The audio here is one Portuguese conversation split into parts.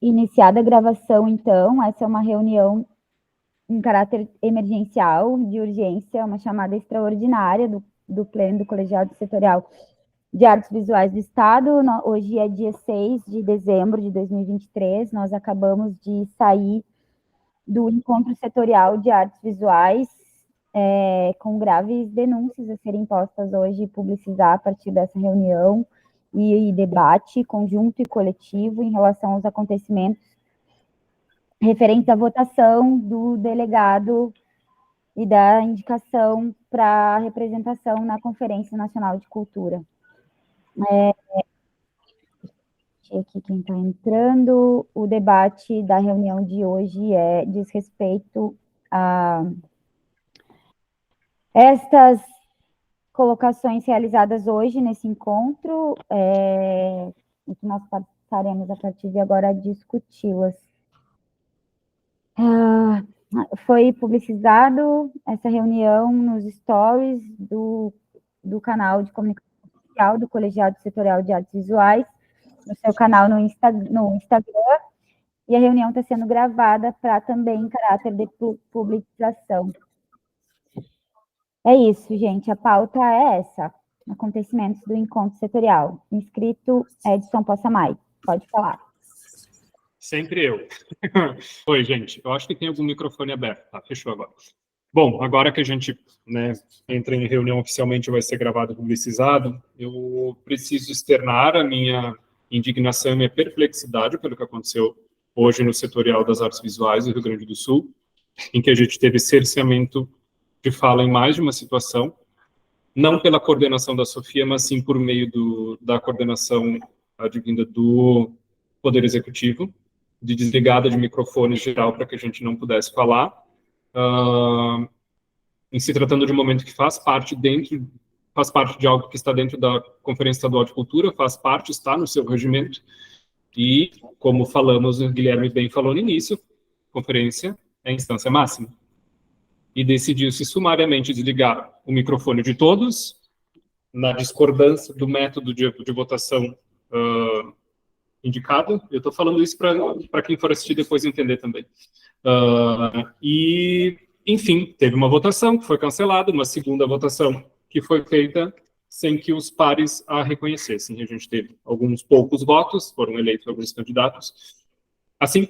iniciada a gravação, então. Essa é uma reunião em caráter emergencial, de urgência, uma chamada extraordinária do Pleno do Colegiado Setorial de Artes Visuais do Estado. Hoje é dia 6 de dezembro de 2023, nós acabamos de sair do Encontro Setorial de Artes Visuais, com graves denúncias a serem postas hoje, publicizar a partir dessa reunião e debate conjunto e coletivo em relação aos acontecimentos referentes à votação do delegado e da indicação para representação na Conferência Nacional de Cultura. Aqui quem está entrando, o debate da reunião de hoje diz respeito a estas colocações realizadas hoje nesse encontro, e que nós passaremos a partir de agora a discuti-las. Foi publicizado essa reunião nos stories do canal de comunicação oficial do Colegiado Setorial de Artes Visuais, no seu canal no Instagram, e a reunião está sendo gravada para também em caráter de publicação. É isso, gente, a pauta é essa, acontecimentos do encontro setorial. Inscrito Edson Possamay, pode falar. Sempre eu. Oi, gente, eu acho que tem algum microfone aberto, tá, fechou agora. Bom, agora que a gente, né, entra em reunião oficialmente, vai ser gravado e publicizado, eu preciso externar a minha indignação e minha perplexidade pelo que aconteceu hoje no Setorial das Artes Visuais do Rio Grande do Sul, em que a gente teve cerceamento de fala em mais de uma situação, não pela coordenação da Sofia, mas sim por meio da coordenação advinda do Poder Executivo, de desligada de microfone geral para que a gente não pudesse falar, em se tratando de um momento que faz parte de algo que está dentro da Conferência Estadual de Cultura, está no seu regimento, e, como falamos, o Guilherme bem falou no início, conferência é a instância máxima. E decidiu-se sumariamente desligar o microfone de todos, na discordância do método de votação indicado. Eu estou falando isso para quem for assistir depois entender também. E, enfim, teve uma votação que foi cancelada, uma segunda votação que foi feita sem que os pares a reconhecessem. A gente teve alguns poucos votos, foram eleitos alguns candidatos. Assim,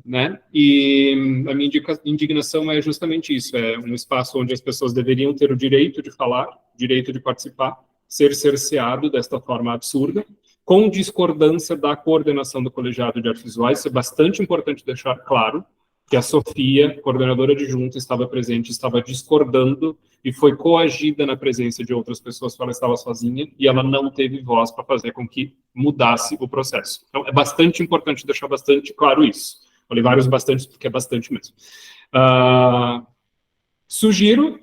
né? E a minha indignação é justamente isso, é um espaço onde as pessoas deveriam ter o direito de falar, direito de participar, ser cerceado desta forma absurda, com discordância da coordenação do Colegiado de Artes Visuais. Isso é bastante importante deixar claro, que a Sofia, coordenadora adjunta, estava presente, estava discordando e foi coagida na presença de outras pessoas, porque ela estava sozinha, e ela não teve voz para fazer com que mudasse o processo. Então, é bastante importante deixar bastante claro isso. Falei vários bastantes, porque é bastante mesmo. Sugiro,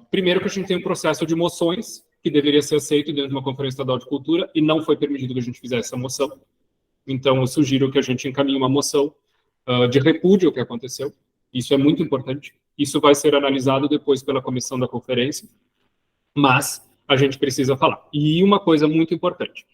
primeiro, que a gente tenha um processo de moções, que deveria ser aceito dentro de uma Conferência Estadual de Cultura, e não foi permitido que a gente fizesse essa moção. Então, eu sugiro que a gente encaminhe uma moção de repúdio ao que aconteceu. Isso é muito importante. Isso vai ser analisado depois pela comissão da conferência, mas a gente precisa falar. E uma coisa muito importante.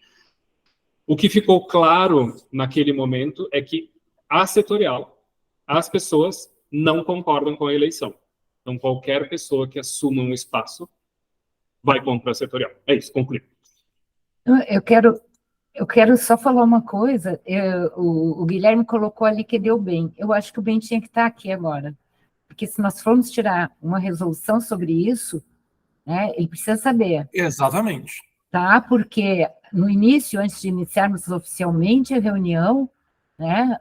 O que ficou claro naquele momento é que a setorial, as pessoas não concordam com a eleição. Então, qualquer pessoa que assuma um espaço vai contra a setorial. É isso, concluí. Eu quero só falar uma coisa. O Guilherme colocou ali que deu bem. Eu acho que o bem tinha que estar aqui agora. Porque se nós formos tirar uma resolução sobre isso, né, ele precisa saber. Exatamente. Tá? Porque no início, antes de iniciarmos oficialmente a reunião, né,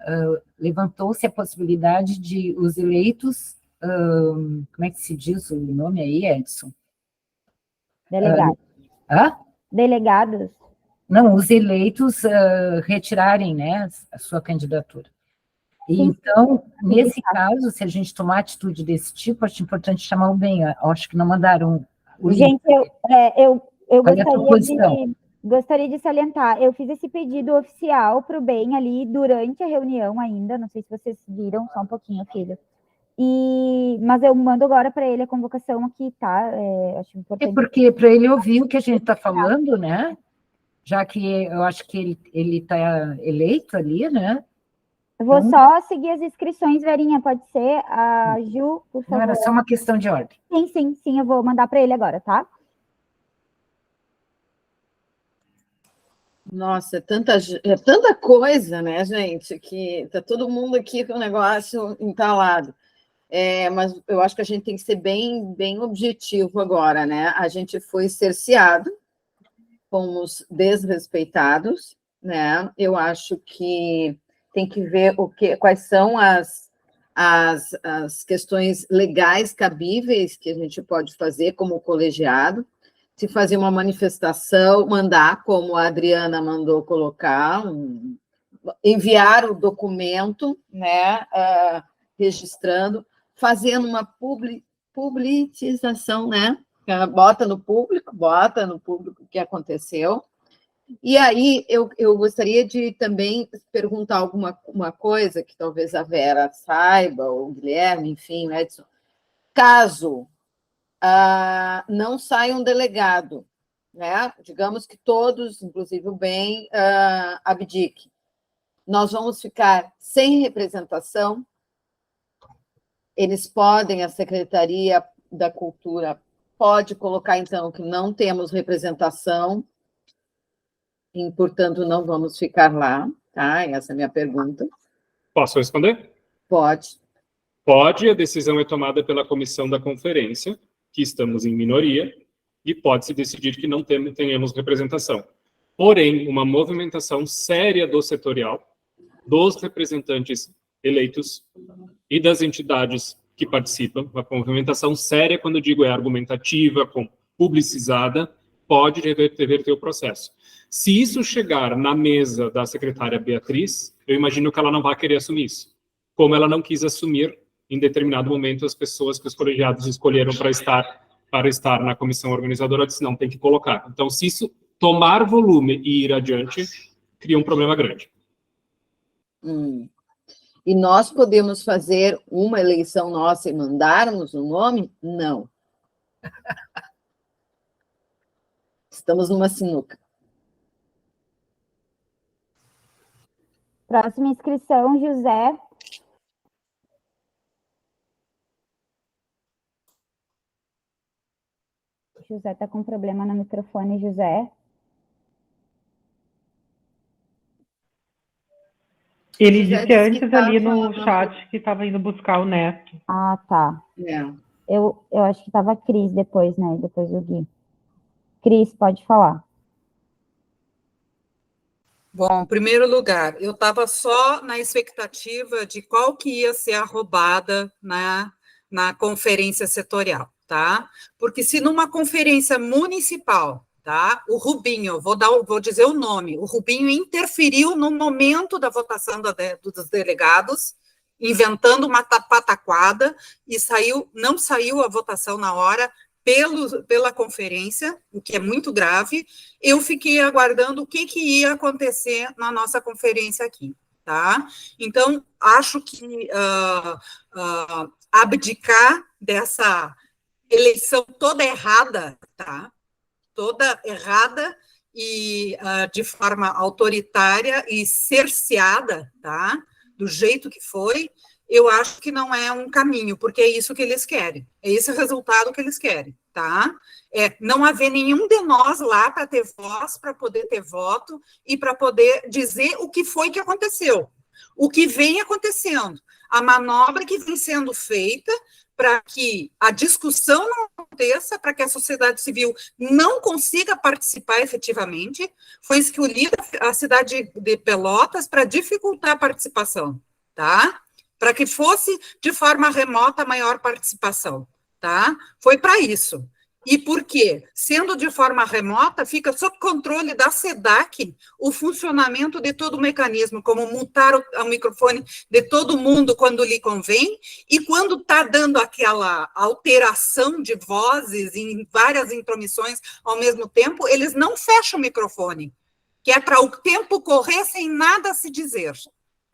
levantou-se a possibilidade de os eleitos, como é que se diz o nome aí, Edson? Delegados. Delegados. Não, os eleitos retirarem, né, a sua candidatura. Então, nesse caso, se a gente tomar atitude desse tipo, acho importante chamar o bem. Acho que não mandaram o link. Gente, eu gostaria de salientar, eu fiz esse pedido oficial para o bem ali durante a reunião ainda, não sei se vocês viram, só um pouquinho, filho. Mas eu mando agora para ele a convocação aqui, tá? Acho importante. É porque para ele ouvir o que a gente está falando, né? já que eu acho que ele está eleito ali, né? Eu vou só seguir as inscrições, Verinha, pode ser? A Ju, por Não, favor. era só uma questão de ordem. Sim, eu vou mandar para ele agora, tá? Nossa, é tanta coisa, né, gente, que tá todo mundo aqui com o negócio entalado. Mas eu acho que a gente tem que ser bem objetivo agora, né? A gente foi cerceado, fomos desrespeitados, né? Eu acho que tem que ver quais são as questões legais cabíveis que a gente pode fazer como colegiado, se fazer uma manifestação, mandar, como a Adriana mandou colocar, enviar o documento, né, registrando, fazendo uma publicização, né? Bota no público o que aconteceu. E aí eu gostaria de também perguntar uma coisa que talvez a Vera saiba, ou o Guilherme, enfim, o Edson. Caso não saia um delegado, né? Digamos que todos, inclusive o BEM, abdique. Nós vamos ficar sem representação. Eles podem, a Secretaria da Cultura pode colocar, então, que não temos representação e, portanto, não vamos ficar lá, tá? Essa é a minha pergunta. Posso responder? Pode. Pode, a decisão é tomada pela comissão da conferência, que estamos em minoria, e pode-se decidir que não tenhamos representação. Porém, uma movimentação séria do setorial, dos representantes eleitos e das entidades que participam, uma movimentação séria, quando eu digo é argumentativa, publicizada, pode reverter o processo. Se isso chegar na mesa da secretária Beatriz, eu imagino que ela não vai querer assumir isso. Como ela não quis assumir, em determinado momento, as pessoas que os colegiados escolheram para estar na comissão organizadora, disse, não, tem que colocar. Então, se isso tomar volume e ir adiante, cria um problema grande. E nós podemos fazer uma eleição nossa e mandarmos um nome? Não. Estamos numa sinuca. Próxima inscrição, José. José está com problema no microfone, José. Ele disse antes ali no chat que estava indo buscar o neto. Ah, tá. Eu acho que estava a Cris depois, né? Depois o Gui. Cris, pode falar. Bom, em primeiro lugar, eu estava só na expectativa de qual que ia ser a roubada na conferência setorial, tá? Porque se numa conferência municipal, tá? O Rubinho, vou dizer o nome, o Rubinho interferiu no momento da votação dos delegados, inventando uma pataquada, e não saiu a votação na hora, pela conferência, o que é muito grave. Eu fiquei aguardando o que ia acontecer na nossa conferência aqui, tá? Então, acho que abdicar dessa eleição toda errada, tá? Toda errada e de forma autoritária e cerceada, tá? Do jeito que foi, eu acho que não é um caminho, porque é isso que eles querem, é esse o resultado que eles querem, tá? Não haver nenhum de nós lá para ter voz, para poder ter voto e para poder dizer o que foi que aconteceu, o que vem acontecendo, a manobra que vem sendo feita para que a discussão não aconteça, para que a sociedade civil não consiga participar efetivamente. Foi escolhida a cidade de Pelotas para dificultar a participação, tá? Para que fosse de forma remota a maior participação, tá? Foi para isso. E por quê? Sendo de forma remota, fica sob controle da SEDAC o funcionamento de todo o mecanismo, como mutar o microfone de todo mundo quando lhe convém, e quando está dando aquela alteração de vozes em várias intromissões ao mesmo tempo, eles não fecham o microfone, que é para o tempo correr sem nada se dizer,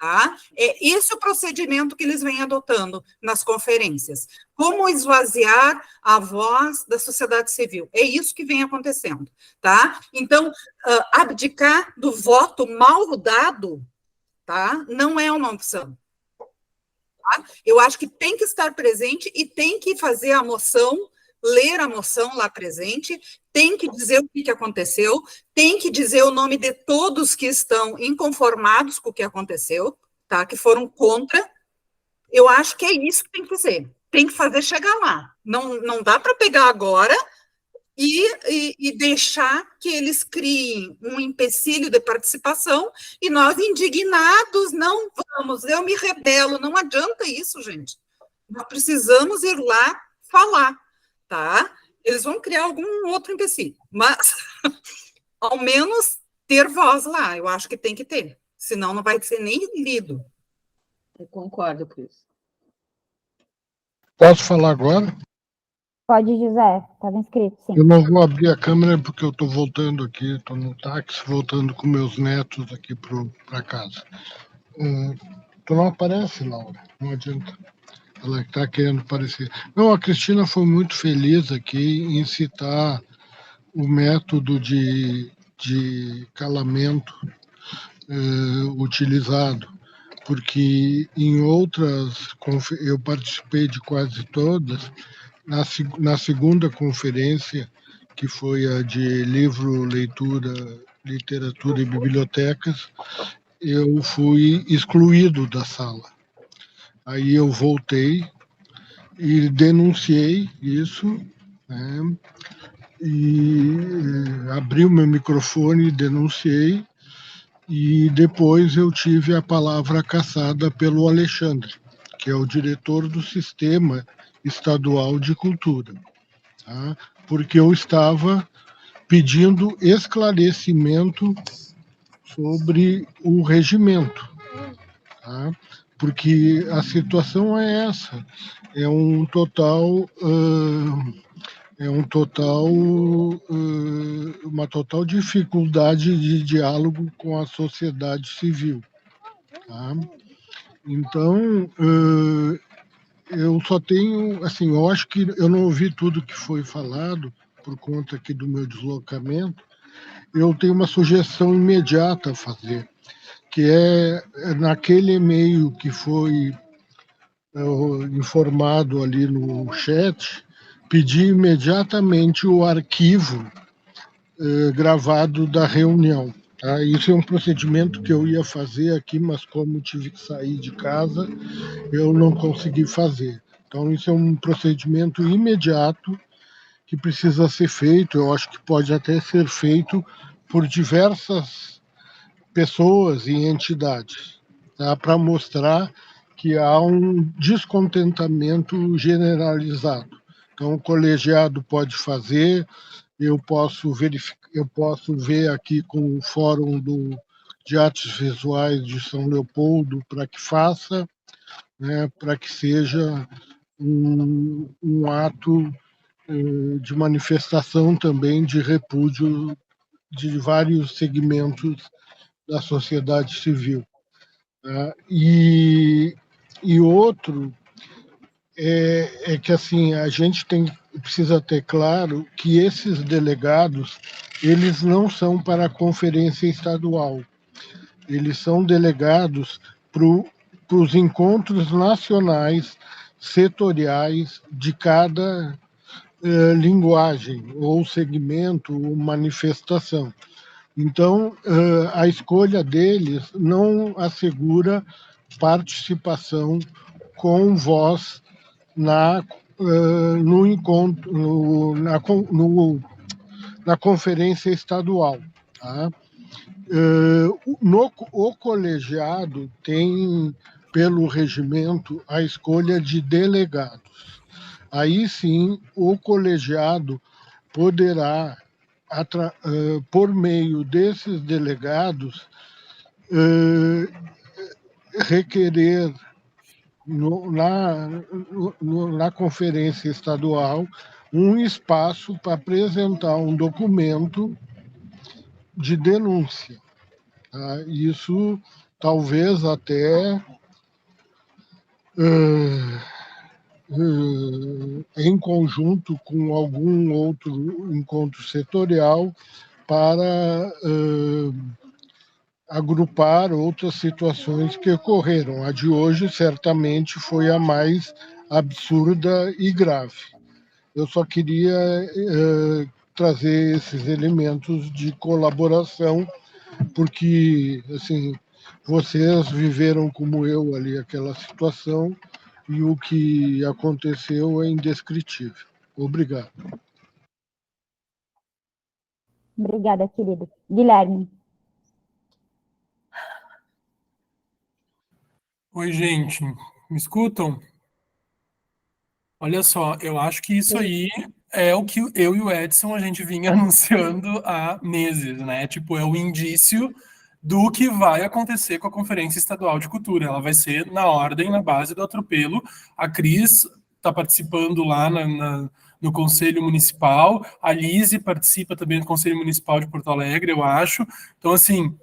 Tá? É esse o procedimento que eles vêm adotando nas conferências. Como esvaziar a voz da sociedade civil. É isso que vem acontecendo. Tá? Então, abdicar do voto mal dado, tá? Não é uma opção. Tá? Eu acho que tem que estar presente e tem que fazer a moção, ler a moção lá presente, tem que dizer o que aconteceu, tem que dizer o nome de todos que estão inconformados com o que aconteceu, tá? Que foram contra. Eu acho que é isso que tem que fazer. Tem que fazer chegar lá. Não dá para pegar agora e deixar que eles criem um empecilho de participação e nós, indignados, não vamos, eu me rebelo. Não adianta isso, gente. Nós precisamos ir lá falar, tá? Eles vão criar algum outro empecilho, mas ao menos ter voz lá, eu acho que tem que ter, senão não vai ser nem lido. Eu concordo com isso. Posso falar agora? Pode, José, estava inscrito, sim. Eu não vou abrir a câmera porque eu estou voltando aqui, estou no táxi, voltando com meus netos aqui para casa. Tu não aparece, Laura, não adianta. Ela está querendo aparecer. Não, a Cristina foi muito feliz aqui em citar o método de calamento utilizado, porque em outras, eu participei de quase todas. Na segunda conferência, que foi a de livro, leitura, literatura e bibliotecas, eu fui excluído da sala. Aí eu voltei e denunciei isso, né? E abri o meu microfone e denunciei, e depois eu tive a palavra cassada pelo Alexandre, que é o diretor do Sistema Estadual de Cultura, tá? Porque eu estava pedindo esclarecimento sobre o regimento, tá? Porque a situação é essa, uma total dificuldade de diálogo com a sociedade civil, tá? Então, eu só tenho, assim, eu acho que eu não ouvi tudo que foi falado por conta aqui do meu deslocamento. Eu tenho uma sugestão imediata a fazer, que é naquele e-mail que foi informado ali no chat, pedir imediatamente o arquivo gravado da reunião. Tá? Isso é um procedimento que eu ia fazer aqui, mas como tive que sair de casa, eu não consegui fazer. Então, isso é um procedimento imediato que precisa ser feito. Eu acho que pode até ser feito por diversas pessoas e entidades, tá? Para mostrar que há um descontentamento generalizado. Então, o colegiado pode fazer, eu posso ver aqui com o Fórum de Artes Visuais de São Leopoldo para que faça, né, para que seja um ato de manifestação também de repúdio de vários segmentos da sociedade civil. Tá? E outro é que assim a gente precisa ter claro que esses delegados eles não são para a conferência estadual, eles são delegados para os encontros nacionais setoriais de cada linguagem ou segmento ou manifestação. Então, a escolha deles não assegura participação com voz no encontro, na conferência estadual. Tá? O colegiado tem, pelo regimento, a escolha de delegados. Aí sim, o colegiado poderá, por meio desses delegados, requerer na conferência estadual um espaço para apresentar um documento de denúncia. Tá? Isso talvez até em conjunto com algum outro encontro setorial para agrupar outras situações que ocorreram. A de hoje certamente foi a mais absurda e grave. Eu só queria trazer esses elementos de colaboração, porque assim, vocês viveram como eu ali aquela situação e o que aconteceu é indescritível. Obrigado. Obrigada, querido. Guilherme. Oi, gente, me escutam? Olha só, eu acho que isso aí é o que eu e o Edson a gente vinha anunciando há meses, né? Tipo, é o indício do que vai acontecer com a Conferência Estadual de Cultura. Ela vai ser na ordem, na base do atropelo. A Cris está participando lá no Conselho Municipal, a Lise participa também do Conselho Municipal de Porto Alegre, eu acho. Então, assim,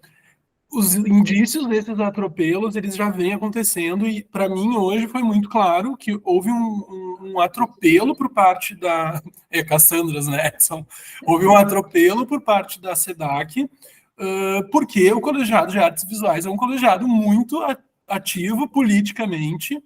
os indícios desses atropelos, eles já vêm acontecendo, e para mim hoje foi muito claro que houve um atropelo por parte da Cassandras, né, Edson? Houve um atropelo por parte da SEDAC, porque o Colegiado de Artes Visuais é um colegiado muito ativo politicamente,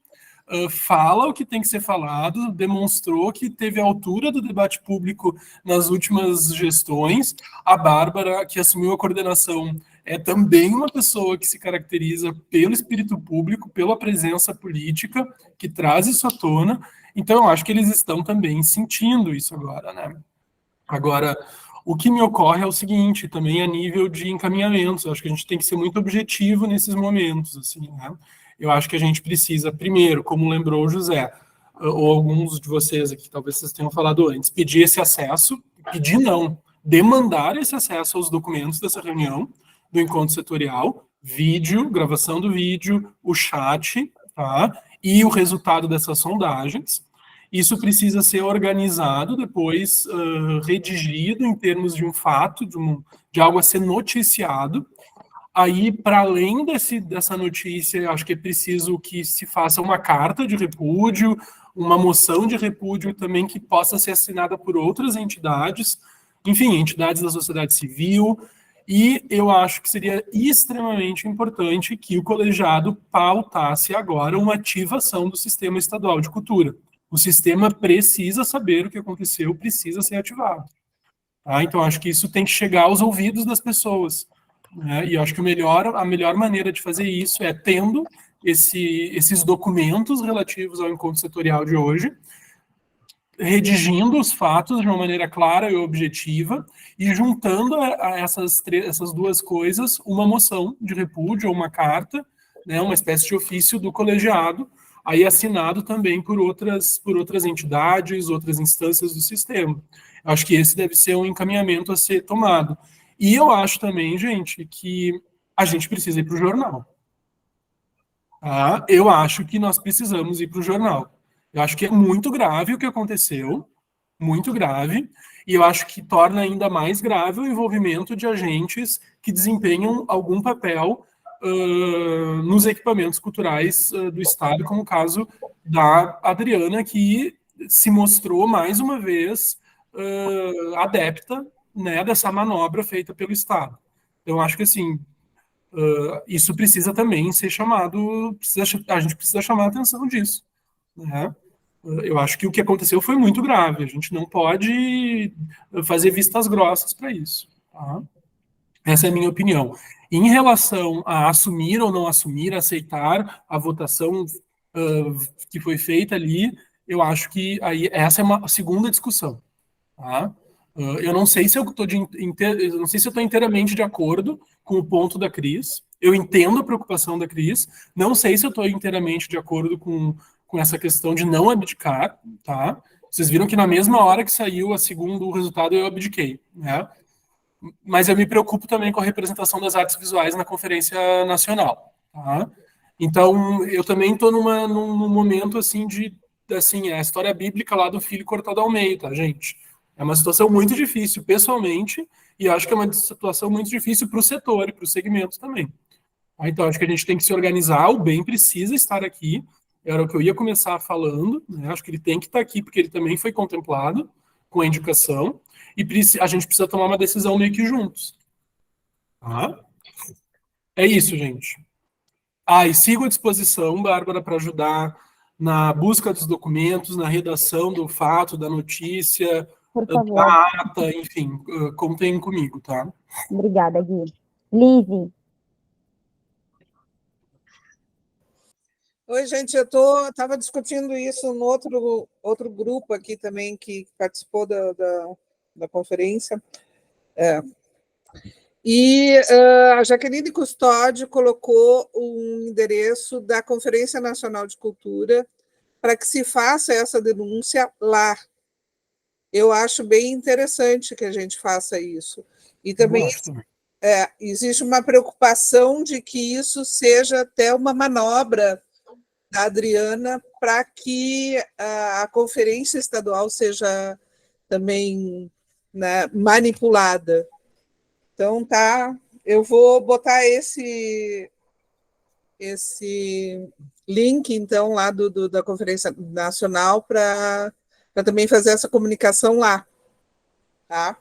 fala o que tem que ser falado, demonstrou que teve a altura do debate público nas últimas gestões. A Bárbara, que assumiu a coordenação, é também uma pessoa que se caracteriza pelo espírito público, pela presença política, que traz isso à tona. Então, eu acho que eles estão também sentindo isso agora, né? Agora, o que me ocorre é o seguinte, também a nível de encaminhamentos, eu acho que a gente tem que ser muito objetivo nesses momentos, assim, né? Eu acho que a gente precisa, primeiro, como lembrou o José, ou alguns de vocês aqui, talvez vocês tenham falado antes, pedir esse acesso, pedir não, demandar esse acesso aos documentos dessa reunião, do encontro setorial, vídeo, gravação do vídeo, o chat, tá? E o resultado dessas sondagens. Isso precisa ser organizado, depois redigido em termos de um fato, de algo a ser noticiado. Aí, para além dessa notícia, eu acho que é preciso que se faça uma carta de repúdio, uma moção de repúdio também que possa ser assinada por outras entidades, enfim, entidades da sociedade civil, e eu acho que seria extremamente importante que o colegiado pautasse agora uma ativação do sistema estadual de cultura. O sistema precisa saber o que aconteceu, precisa ser ativado. Tá? Então, acho que isso tem que chegar aos ouvidos das pessoas. Né? E acho que a melhor maneira de fazer isso é tendo esses documentos relativos ao encontro setorial de hoje, redigindo os fatos de uma maneira clara e objetiva e juntando a essas duas coisas uma moção de repúdio ou uma carta, né, uma espécie de ofício do colegiado, aí assinado também por outras entidades, outras instâncias do sistema. Acho que esse deve ser um encaminhamento a ser tomado. E eu acho também, gente, que a gente precisa ir para o jornal. Tá? Eu acho que nós precisamos ir para o jornal. Eu acho que é muito grave o que aconteceu, muito grave, e eu acho que torna ainda mais grave o envolvimento de agentes que desempenham algum papel nos equipamentos culturais do Estado, como o caso da Adriana, que se mostrou mais uma vez adepta, né, dessa manobra feita pelo Estado. Então, eu acho que assim, isso precisa também ser chamado, a gente precisa chamar a atenção disso. Né? Eu acho que o que aconteceu foi muito grave, a gente não pode fazer vistas grossas para isso. Tá? Essa é a minha opinião. Em relação a assumir ou não assumir, aceitar a votação que foi feita ali, eu acho que aí essa é uma segunda discussão. Tá? Eu não sei se eu estou inteiramente de acordo com o ponto da Cris. Eu entendo a preocupação da Cris. Não sei se eu estou inteiramente de acordo com essa questão de não abdicar, tá? Vocês viram que na mesma hora que saiu o resultado, eu abdiquei, né? Mas eu me preocupo também com a representação das artes visuais na Conferência Nacional, tá? Então, eu também estou num momento, assim, a história bíblica lá do filho cortado ao meio, tá, gente? É uma situação muito difícil, pessoalmente, e acho que é uma situação muito difícil para o setor e para o segmento também. Então, acho que a gente tem que se organizar, o BEM precisa estar aqui, era o que eu ia começar falando, né? Acho que ele tem que estar aqui, porque ele também foi contemplado com a indicação, e a gente precisa tomar uma decisão meio que juntos. Tá? É isso, gente. E sigo à disposição, Bárbara, para ajudar na busca dos documentos, na redação do fato, da notícia, Por da favor. ata, enfim, contem comigo, tá? Obrigada, Gui. Lise. Oi, gente, eu estava discutindo isso no outro grupo aqui também que participou da conferência. E a Jaqueline Custódio colocou um endereço da Conferência Nacional de Cultura para que se faça essa denúncia lá. Eu acho bem interessante que a gente faça isso. E também existe uma preocupação de que isso seja até uma manobra da Adriana para que a conferência estadual seja também, né, manipulada. Então, eu vou botar esse link, então, lá da Conferência Nacional para também fazer essa comunicação lá. Tá?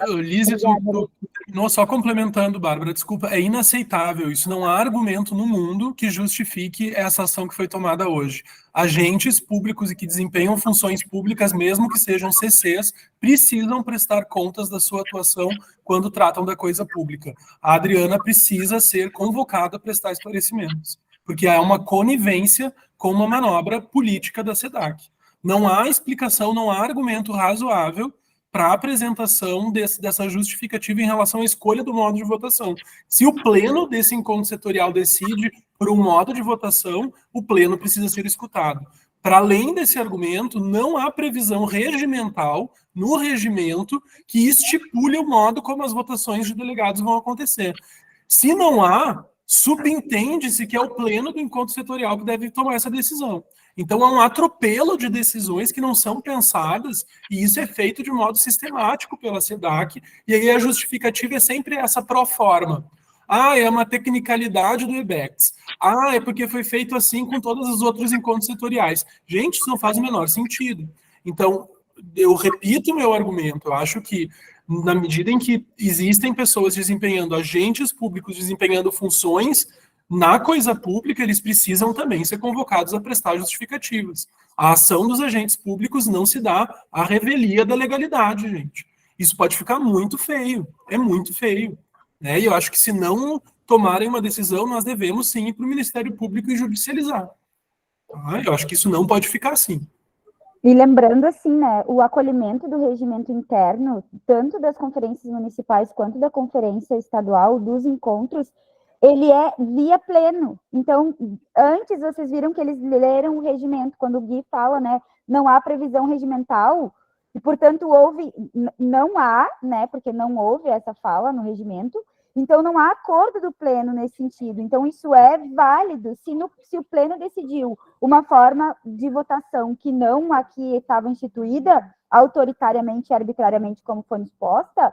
Lise, tu terminou só complementando, Bárbara, desculpa, é inaceitável, isso não há argumento no mundo que justifique essa ação que foi tomada hoje. Agentes públicos e que desempenham funções públicas, mesmo que sejam CCs, precisam prestar contas da sua atuação quando tratam da coisa pública. A Adriana precisa ser convocada a prestar esclarecimentos, porque há uma conivência com uma manobra política da SEDAC. Não há explicação, não há argumento razoável para a apresentação dessa justificativa em relação à escolha do modo de votação. Se o pleno desse encontro setorial decide por um modo de votação, o pleno precisa ser escutado. Para além desse argumento, não há previsão regimental no regimento que estipule o modo como as votações de delegados vão acontecer. Se não há, subentende-se que é o pleno do encontro setorial que deve tomar essa decisão. Então, há um atropelo de decisões que não são pensadas, e isso é feito de modo sistemático pela SEDAC, e aí a justificativa é sempre essa pró forma. É uma tecnicalidade do EBEX. É porque foi feito assim com todos os outros encontros setoriais. Gente, isso não faz o menor sentido. Então, eu repito o meu argumento, eu acho que na medida em que existem pessoas desempenhando, agentes públicos desempenhando funções na coisa pública, eles precisam também ser convocados a prestar justificativas. A ação dos agentes públicos não se dá à revelia da legalidade, gente. Isso pode ficar muito feio, é muito feio. Né? E eu acho que se não tomarem uma decisão, nós devemos sim ir para o Ministério Público e judicializar. Tá? Eu acho que isso não pode ficar assim. E lembrando, assim, né, o acolhimento do regimento interno, tanto das conferências municipais quanto da conferência estadual, dos encontros, ele é via pleno. Então, antes vocês viram que eles leram o regimento, quando o Gui fala, né, não há previsão regimental, e, portanto, não há, né, porque não houve essa fala no regimento, então não há acordo do pleno nesse sentido. Então, isso é válido. Se o pleno decidiu uma forma de votação que não a que estava instituída, autoritariamente e arbitrariamente, como foi exposta,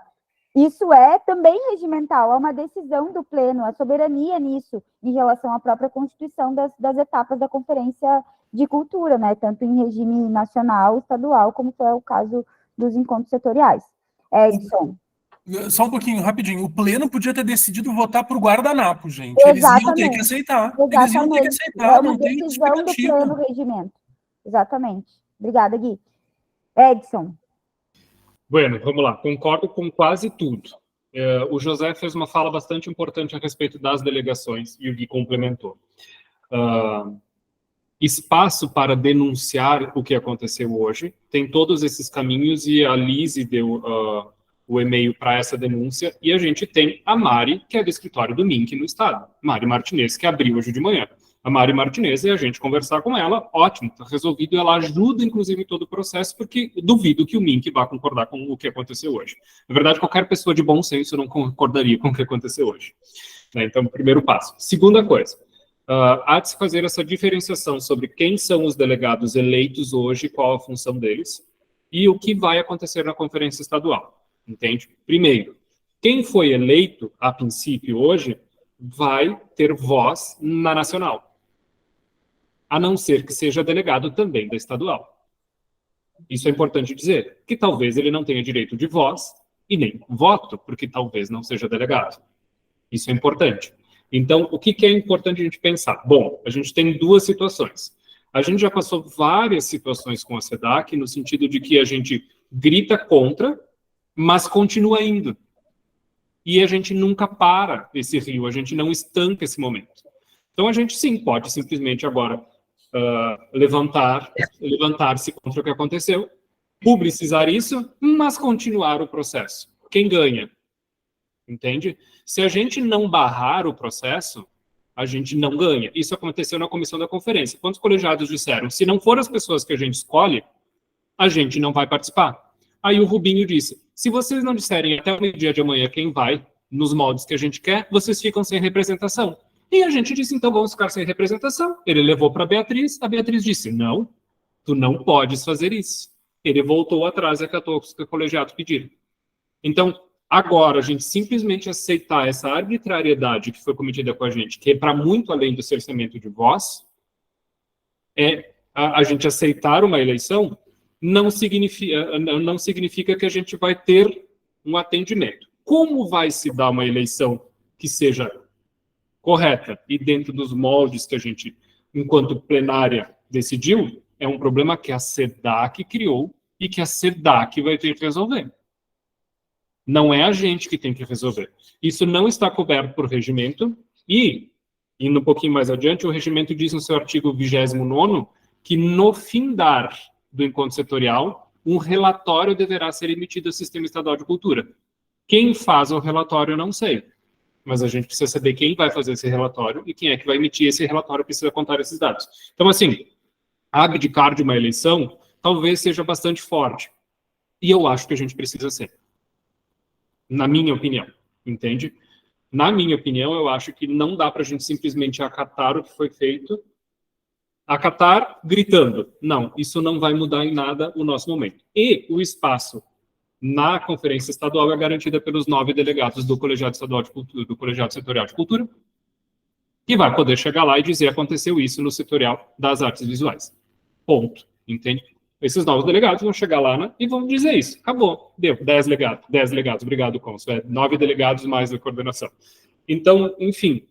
isso é também regimental, há uma decisão do pleno, a soberania nisso, em relação à própria constituição das etapas da Conferência de Cultura, né, tanto em regime nacional, estadual, como foi o caso dos encontros setoriais. Edson. Só um pouquinho, rapidinho. O pleno podia ter decidido votar por guardanapo, gente. Exatamente. Eles iam ter que aceitar. Exatamente. Eles iam ter que aceitar, não tem decisão explicativa. do pleno regimento. Exatamente. Obrigada, Gui. Edson. Bueno, vamos lá. Concordo com quase tudo. O José fez uma fala bastante importante a respeito das delegações e o Gui complementou. Espaço para denunciar o que aconteceu hoje. Tem todos esses caminhos e a Lise deu o e-mail para essa denúncia e a gente tem a Mari, que é do escritório do MINC no estado. Mari Martinez, que abriu hoje de manhã. A Mari Martinez, e a gente conversar com ela, ótimo, está resolvido, ela ajuda, inclusive, em todo o processo, porque duvido que o MINC vá concordar com o que aconteceu hoje. Na verdade, qualquer pessoa de bom senso não concordaria com o que aconteceu hoje. Então, primeiro passo. Segunda coisa, há de se fazer essa diferenciação sobre quem são os delegados eleitos hoje, qual a função deles, e o que vai acontecer na conferência estadual, entende? Primeiro, Quem foi eleito, a princípio, hoje, vai ter voz na nacional, a não ser que seja delegado também da estadual. Isso é importante dizer, que talvez ele não tenha direito de voz e nem voto, porque talvez não seja delegado. Isso é importante. Então, o que é importante a gente pensar? Bom, a gente tem duas situações. A gente já passou várias situações com a SEDAC, no sentido de que a gente grita contra, mas continua indo. E a gente nunca para esse rio, a gente não estanca esse momento. Então, a gente, sim, pode simplesmente agora levantar-se contra o que aconteceu, publicizar isso, mas continuar o processo. Quem ganha? Entende? Se a gente não barrar o processo, a gente não ganha. Isso aconteceu na comissão da conferência. Quantos colegiados disseram? Se não for as pessoas que a gente escolhe, a gente não vai participar. Aí o Rubinho disse, se vocês não disserem até o meio-dia de amanhã quem vai, nos moldes que a gente quer, vocês ficam sem representação. E a gente disse, então vamos ficar sem representação. Ele levou para a Beatriz disse, não, tu não podes fazer isso. Ele voltou atrás e acatou o que o colegiado pediram. Então, agora, a gente simplesmente aceitar essa arbitrariedade que foi cometida com a gente, que é para muito além do cerceamento de voz, a gente aceitar uma eleição não significa que a gente vai ter um atendimento. Como vai se dar uma eleição que seja correta e dentro dos moldes que a gente, enquanto plenária, decidiu, é um problema que a SEDAC criou e que a SEDAC vai ter que resolver. Não é a gente que tem que resolver. Isso não está coberto por regimento e, indo um pouquinho mais adiante, o regimento diz no seu artigo 29º que no findar do encontro setorial, um relatório deverá ser emitido ao Sistema Estadual de Cultura. Quem faz o relatório, eu não sei. Mas a gente precisa saber quem vai fazer esse relatório e quem é que vai emitir esse relatório, precisa contar esses dados. Então, assim, abdicar de uma eleição talvez seja bastante forte. E eu acho que a gente precisa ser. Na minha opinião, entende? Na minha opinião, eu acho que não dá para a gente simplesmente acatar o que foi feito, acatar gritando. Não, isso não vai mudar em nada o nosso momento. E o espaço na Conferência Estadual é garantida pelos 9 delegados do Colegiado Estadual de Cultura, do Colegiado Setorial de Cultura, que vai poder chegar lá e dizer aconteceu isso no setorial das artes visuais. Ponto. Entende? Esses novos delegados vão chegar lá, né, e vão dizer isso. Acabou. Deu. 10 delegados. Obrigado, Consul. 9 delegados mais a coordenação. Então, enfim,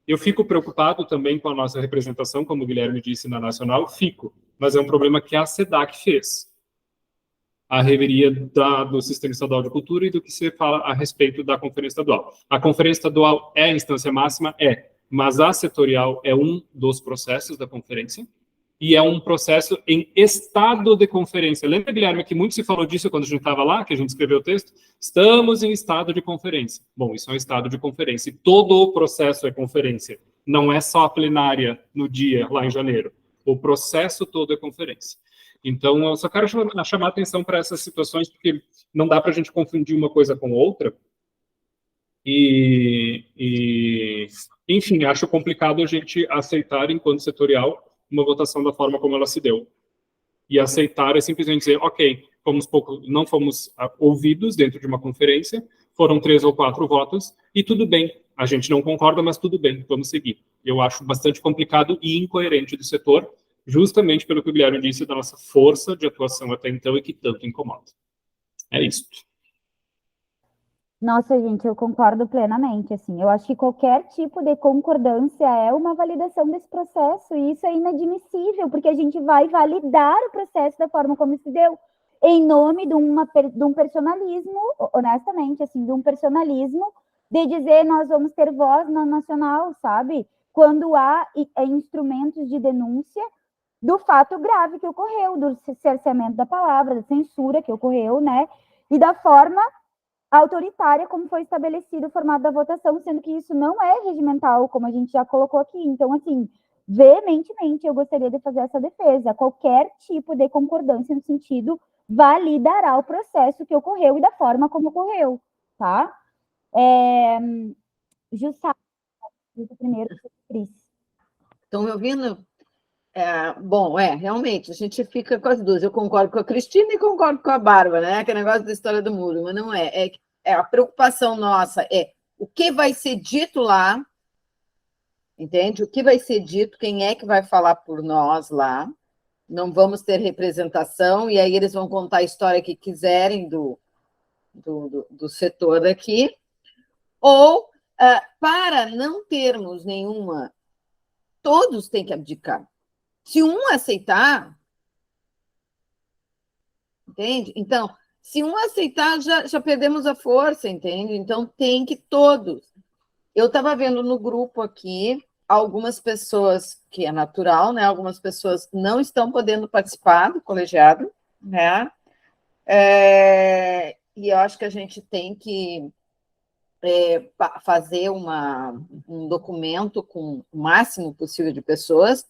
eu fico preocupado também com a nossa representação, como o Guilherme disse na Nacional, mas é um problema que a SEDAC fez. A reveria do Sistema Estadual de Cultura e do que se fala a respeito da Conferência Estadual. A Conferência Estadual é a instância máxima? Mas a setorial é um dos processos da conferência, e é um processo em estado de conferência. Lembra, Guilherme, que muito se falou disso quando a gente estava lá, que a gente escreveu o texto? Estamos em estado de conferência. Bom, isso é um estado de conferência, e todo o processo é conferência. Não é só a plenária no dia, lá em janeiro. O processo todo é conferência. Então, eu só quero chamar a atenção para essas situações, porque não dá para a gente confundir uma coisa com outra. Enfim, acho complicado a gente aceitar, enquanto setorial, uma votação da forma como ela se deu. E aceitar é simplesmente dizer, ok, não fomos ouvidos dentro de uma conferência, foram 3 ou 4 votos, e tudo bem. A gente não concorda, mas tudo bem, vamos seguir. Eu acho bastante complicado e incoerente do setor, justamente pelo que o Guilherme disse da nossa força de atuação até então e que tanto incomoda. É isso. Nossa, gente, eu concordo plenamente, assim, eu acho que qualquer tipo de concordância é uma validação desse processo, e isso é inadmissível, porque a gente vai validar o processo da forma como se deu, em nome de um personalismo, honestamente, assim, de um personalismo de dizer nós vamos ter voz na nacional, sabe? Quando há instrumentos de denúncia do fato grave que ocorreu, do cerceamento da palavra, da censura que ocorreu, né? E da forma autoritária como foi estabelecido o formato da votação, sendo que isso não é regimental, como a gente já colocou aqui. Então, assim, veementemente, eu gostaria de fazer essa defesa. Qualquer tipo de concordância no sentido validará o processo que ocorreu e da forma como ocorreu, tá? Jussara, primeiro, Cris. Estão me ouvindo? Bom, realmente, a gente fica com as duas. Eu concordo com a Cristina e concordo com a Bárbara, né? Que é negócio da história do muro, mas não é. a preocupação nossa é o que vai ser dito lá, entende? O que vai ser dito, quem é que vai falar por nós lá. Não vamos ter representação, e aí eles vão contar a história que quiserem do setor daqui. Ou, para não termos nenhuma, todos têm que abdicar. Se um aceitar, entende? Então, se um aceitar, já perdemos a força, entende? Então, tem que todos. Eu estava vendo no grupo aqui, algumas pessoas, que é natural, né? Algumas pessoas não estão podendo participar do colegiado, né? E eu acho que a gente tem que fazer um documento com o máximo possível de pessoas.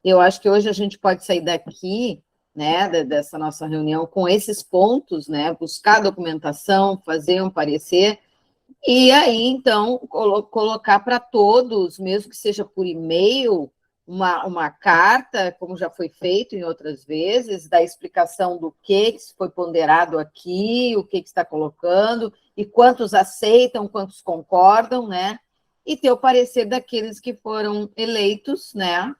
Eu acho que hoje a gente pode sair daqui, né, dessa nossa reunião, com esses pontos, né, buscar documentação, fazer um parecer, e aí, então, colocar para todos, mesmo que seja por e-mail, uma carta, como já foi feito em outras vezes, da explicação do que foi ponderado aqui, o que está colocando, e quantos aceitam, quantos concordam, né? E ter o parecer daqueles que foram eleitos, né?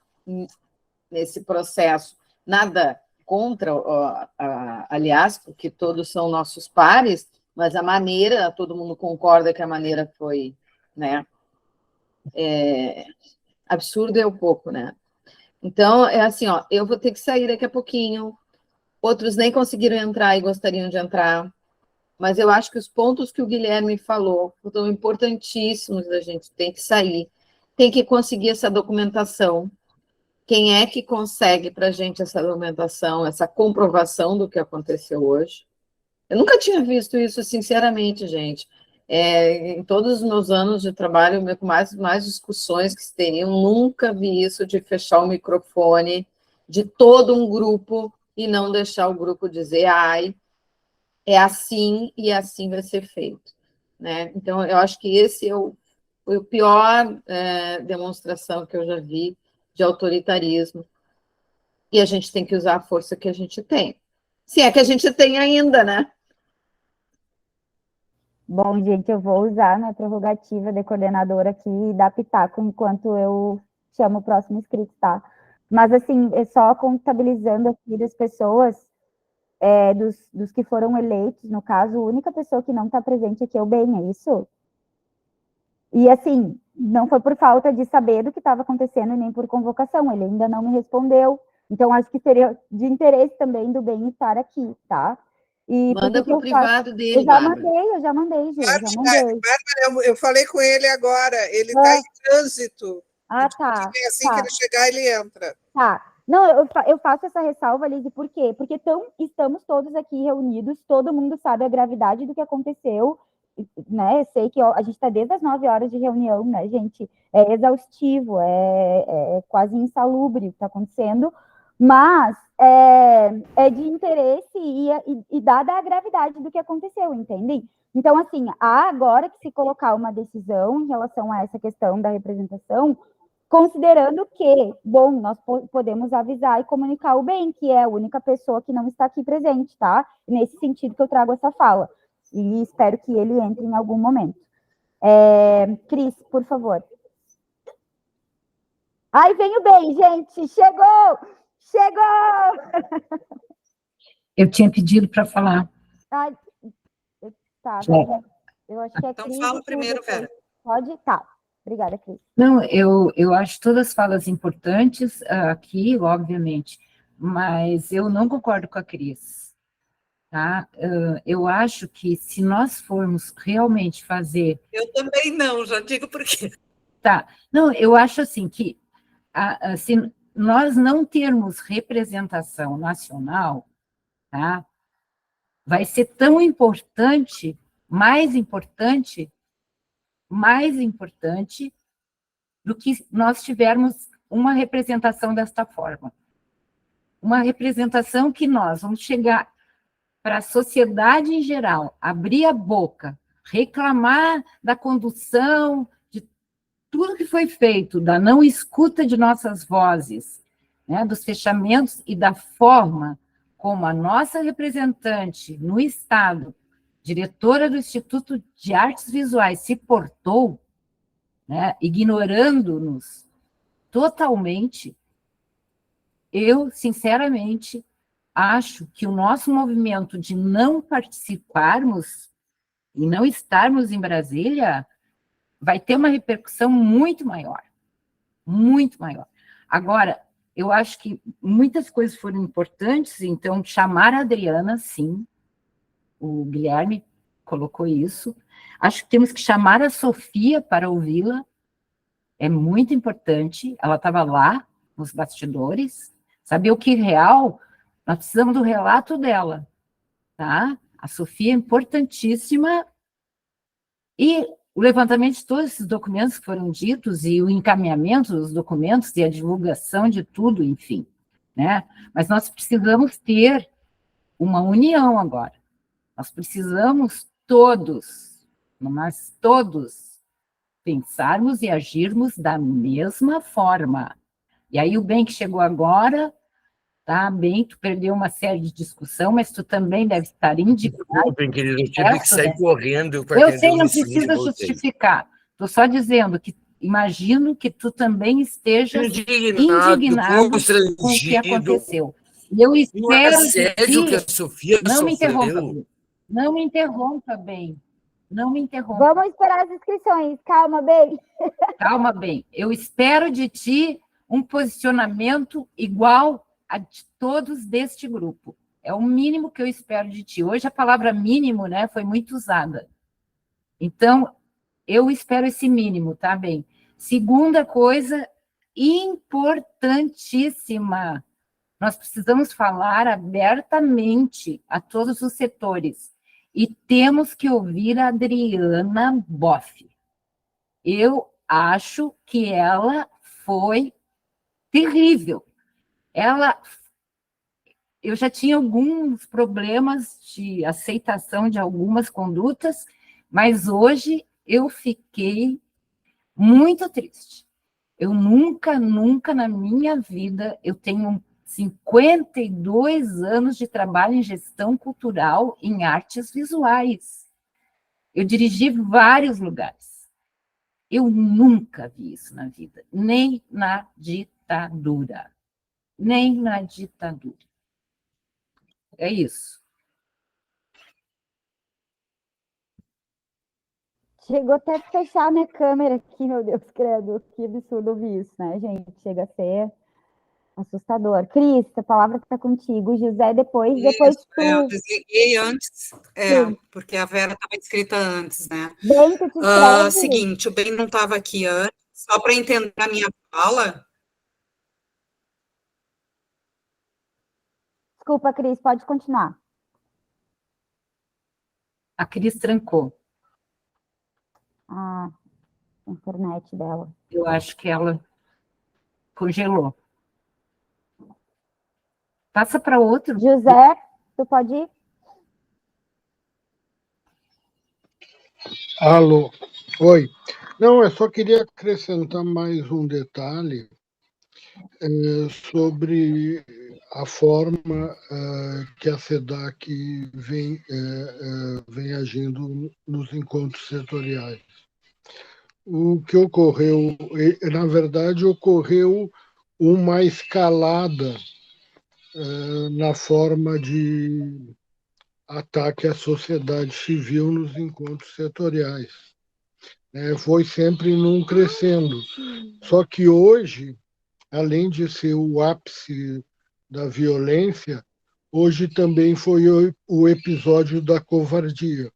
Nesse processo. Nada contra, aliás, porque todos são nossos pares, mas a maneira, todo mundo concorda que a maneira foi, né? Absurdo é um pouco, né? Então, é assim, ó, eu vou ter que sair daqui a pouquinho, outros nem conseguiram entrar e gostariam de entrar, mas eu acho que os pontos que o Guilherme falou são importantíssimos, a gente tem que sair, tem que conseguir essa documentação. Quem é que consegue para a gente essa documentação, essa comprovação do que aconteceu hoje? Eu nunca tinha visto isso, sinceramente, gente. Em todos os meus anos de trabalho, com mais discussões que se teriam, nunca vi isso de fechar o microfone de todo um grupo e não deixar o grupo dizer, ai, é assim e assim vai ser feito. Né? Então, eu acho que esse foi o pior demonstração que eu já vi de autoritarismo. E a gente tem que usar a força que a gente tem. Se é que a gente tem ainda, né? Bom, gente, eu vou usar minha prerrogativa de coordenadora aqui e dar pitaco enquanto eu chamo o próximo inscrito, tá? Mas, assim, só contabilizando aqui das pessoas, dos que foram eleitos, no caso, a única pessoa que não está presente aqui é o Ben, é isso? E, assim, não foi por falta de saber do que estava acontecendo, nem por convocação, ele ainda não me respondeu. Então, acho que seria de interesse também do Ben estar aqui, tá? E manda para o privado dele, eu já mandei, Ju, já mandei. Bárbara, eu falei com ele agora, ele está em trânsito. Ah, tá. Assim que ele chegar, ele entra. Tá. Não, eu faço essa ressalva, Liz, por quê? Porque estamos todos aqui reunidos, todo mundo sabe a gravidade do que aconteceu, né? Eu sei que a gente está desde as 9 horas de reunião, né, gente? É exaustivo, é quase insalubre o que está acontecendo, mas é de interesse e dada a gravidade do que aconteceu, entendem? Então, assim, há agora que se colocar uma decisão em relação a essa questão da representação, considerando que, bom, nós podemos avisar e comunicar o Ben, que é a única pessoa que não está aqui presente, tá? Nesse sentido que eu trago essa fala. E espero que ele entre em algum momento. Cris, por favor. Ai, vem o Ben, gente! Chegou! Chegou! Eu tinha pedido para falar. Ai, tá, eu acho que é então Cris. Então fala primeiro, Vera. Pode? Tá. Obrigada, Cris. Não, eu acho todas as falas importantes aqui, obviamente, mas eu não concordo com a Cris. Tá? Eu acho que se nós formos realmente fazer... Eu também não, já digo por quê. Tá. Não, eu acho assim que se nós não termos representação nacional, tá? Vai ser tão importante, mais importante do que nós tivermos uma representação desta forma. Uma representação que nós vamos chegar para a sociedade em geral, abrir a boca, reclamar da condução, de tudo que foi feito, da não escuta de nossas vozes, né, dos fechamentos e da forma como a nossa representante no Estado diretora do Instituto de Artes Visuais, se portou, né, ignorando-nos totalmente, eu, sinceramente, acho que o nosso movimento de não participarmos e não estarmos em Brasília vai ter uma repercussão muito maior, muito maior. Agora, eu acho que muitas coisas foram importantes, então, chamar a Adriana, sim, o Guilherme colocou isso. Acho que temos que chamar a Sofia para ouvi-la, é muito importante, ela estava lá, nos bastidores, saber o que é real, nós precisamos do relato dela, tá? A Sofia é importantíssima, e o levantamento de todos esses documentos que foram ditos, e o encaminhamento dos documentos, e a divulgação de tudo, enfim, né? Mas nós precisamos ter uma união agora. Nós precisamos todos, mas todos, pensarmos e agirmos da mesma forma. E aí o bem que chegou agora, tá, bem, tu perdeu uma série de discussão, mas tu também deve estar indignado. Bem, querido, eu tive que sair correndo para Eu atender sei, o não vizinho de precisa vocês. justificar. Estou só dizendo que imagino que tu também esteja indignado com o que aconteceu. E eu espero assédio que a Sofia não me interrompa, sofreu. não me interrompa, bem. Não me interrompa. Vamos esperar as inscrições. Calma, bem. Calma, bem. Eu espero de ti um posicionamento igual a de todos deste grupo. É o mínimo que eu espero de ti. Hoje a palavra mínimo, né, foi muito usada. Então, eu espero esse mínimo, tá bem? Segunda coisa importantíssima. Nós precisamos falar abertamente a todos os setores. E temos que ouvir a Adriana Boff. Eu acho que ela foi terrível. Eu já tinha alguns problemas de aceitação de algumas condutas, mas hoje eu fiquei muito triste. Eu nunca na minha vida, eu tenho 52 anos de trabalho em gestão cultural em artes visuais. Eu dirigi vários lugares. Eu nunca vi isso na vida, nem na ditadura. Nem na ditadura. É isso. Chegou até a fechar a minha câmera aqui, meu Deus, credo. Que absurdo ouvir isso, né, gente? Chega a ser assustador. Cris, a palavra está contigo. José, depois Isso, tu... eu desliguei antes, porque a Vera estava inscrita antes, né? Bem, tu te inscreve. Seguinte, o Ben não estava aqui antes, só para entender a minha fala. Desculpa, Cris, pode continuar. A Cris trancou. A internet dela. Eu acho que ela congelou. Passa para outro. José, tu pode ir? Alô, oi. Não, eu só queria acrescentar mais um detalhe sobre a forma que a SEDAC vem agindo nos encontros setoriais. O que ocorreu, na verdade, ocorreu uma escalada na forma de ataque à sociedade civil nos encontros setoriais. Foi sempre num crescendo. Só que hoje, além de ser o ápice da violência, hoje também foi o episódio da covardia.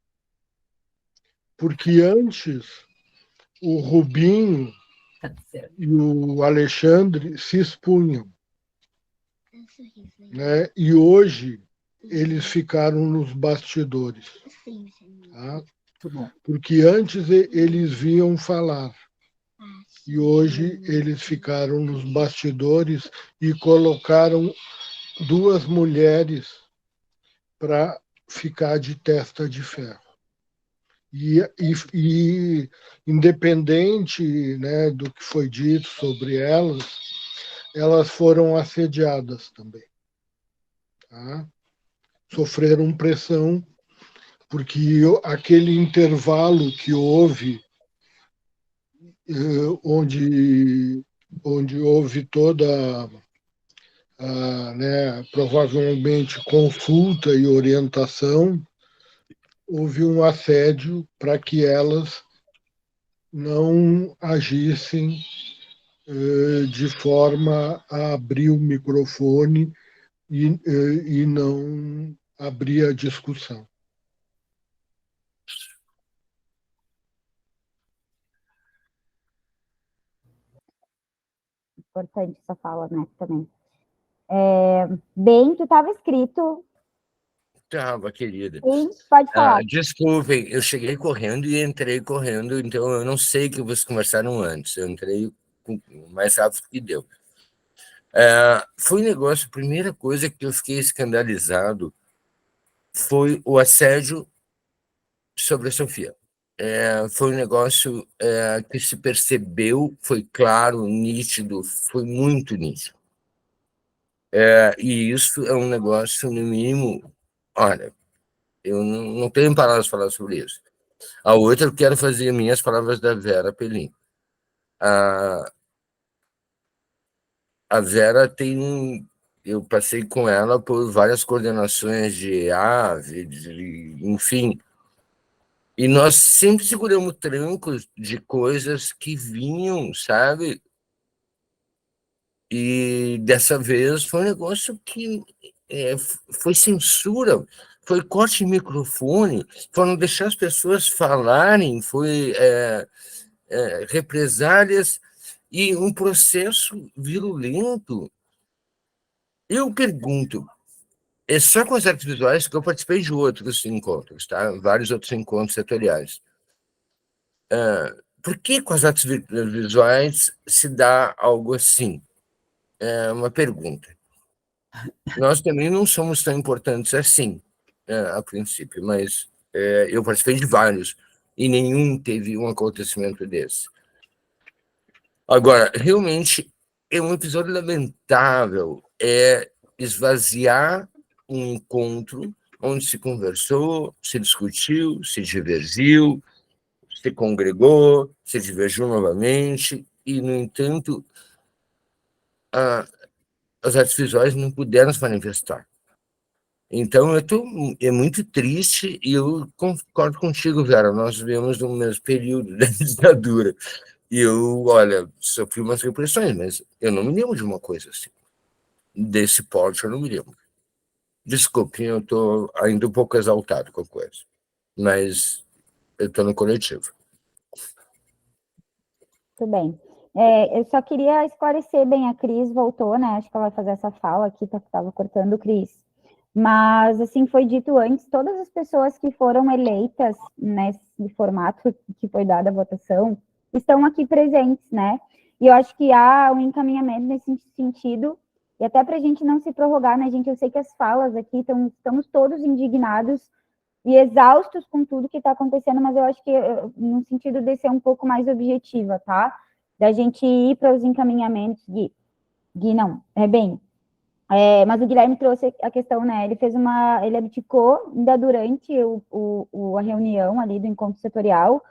Porque antes, o Rubinho e o Alexandre se expunham. Né? E hoje eles ficaram nos bastidores. Tá? Porque antes eles vinham falar. E hoje eles ficaram nos bastidores e colocaram duas mulheres para ficar de testa de ferro. E independente, né, do que foi dito sobre elas foram assediadas também. Tá? Sofreram pressão porque aquele intervalo que houve, onde houve toda né, provavelmente consulta e orientação, houve um assédio para que elas não agissem de forma a abrir o microfone e não abrir a discussão. Importante essa fala, né, também. Bem, tu estava escrito. Tava, querida. Sim, pode falar. Desculpem, eu cheguei correndo e entrei correndo, então eu não sei que vocês conversaram antes. Eu entrei o mais rápido que deu. Foi um negócio, a primeira coisa que eu fiquei escandalizado foi o assédio sobre a Sofia. Foi um negócio que se percebeu, foi claro, nítido, foi muito nítido. E isso é um negócio, no mínimo, olha, eu não tenho palavras para falar sobre isso. A outra, eu quero fazer minhas palavras da Vera Pelim. A Vera tem... Eu passei com ela por várias coordenações de AVE, enfim, e nós sempre seguramos trancos de coisas que vinham, sabe? E dessa vez foi um negócio que foi censura, foi corte de microfone, foi não deixar as pessoas falarem, foi represálias e um processo virulento. Eu pergunto, é só com as artes visuais que eu participei de outros encontros, tá? Vários outros encontros setoriais. Por que com as artes visuais se dá algo assim? É uma pergunta. Nós também não somos tão importantes assim, a princípio, mas eu participei de vários e nenhum teve um acontecimento desse. Agora, realmente, é um episódio lamentável, esvaziar um encontro onde se conversou, se discutiu, se divergiu, se congregou, se divergiu novamente, e, no entanto, as artes visuais não puderam se manifestar. Então, é muito triste, e eu concordo contigo, Vera, nós vivemos no mesmo período da ditadura, e eu, olha, sofri umas repressões, mas eu não me lembro de uma coisa assim, desse porte eu não me lembro. Desculpe, eu estou ainda um pouco exaltado com a coisa, mas eu estou no coletivo. Tudo bem. Eu só queria esclarecer bem, a Cris voltou, né? Acho que ela vai fazer essa fala aqui, estava cortando o Cris. Mas, assim, foi dito antes, todas as pessoas que foram eleitas nesse formato que foi dada a votação estão aqui presentes, né? E eu acho que há um encaminhamento nesse sentido, e até para a gente não se prorrogar, né, gente? Eu sei que as falas aqui estamos todos indignados e exaustos com tudo que está acontecendo, mas eu acho que no sentido de ser um pouco mais objetiva, tá? Da gente ir para os encaminhamentos, Gui, não, bem... mas o Guilherme trouxe a questão, né? Ele abdicou ainda durante a reunião ali do encontro setorial.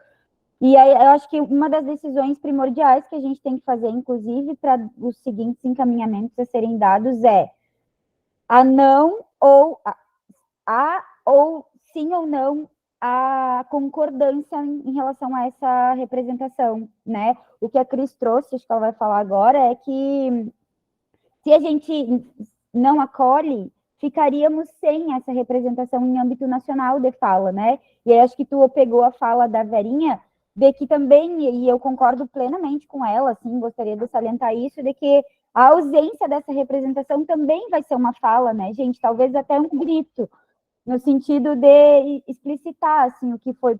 E aí eu acho que uma das decisões primordiais que a gente tem que fazer, inclusive, para os seguintes encaminhamentos a serem dados ou sim ou não a concordância em relação a essa representação, né? O que a Cris trouxe, acho que ela vai falar agora, é que se a gente não acolhe, ficaríamos sem essa representação em âmbito nacional de fala, né? E aí acho que tu pegou a fala da Verinha, de que também, e eu concordo plenamente com ela, assim, gostaria de salientar isso, de que a ausência dessa representação também vai ser uma fala, né, gente? Talvez até um grito, no sentido de explicitar, assim, o que foi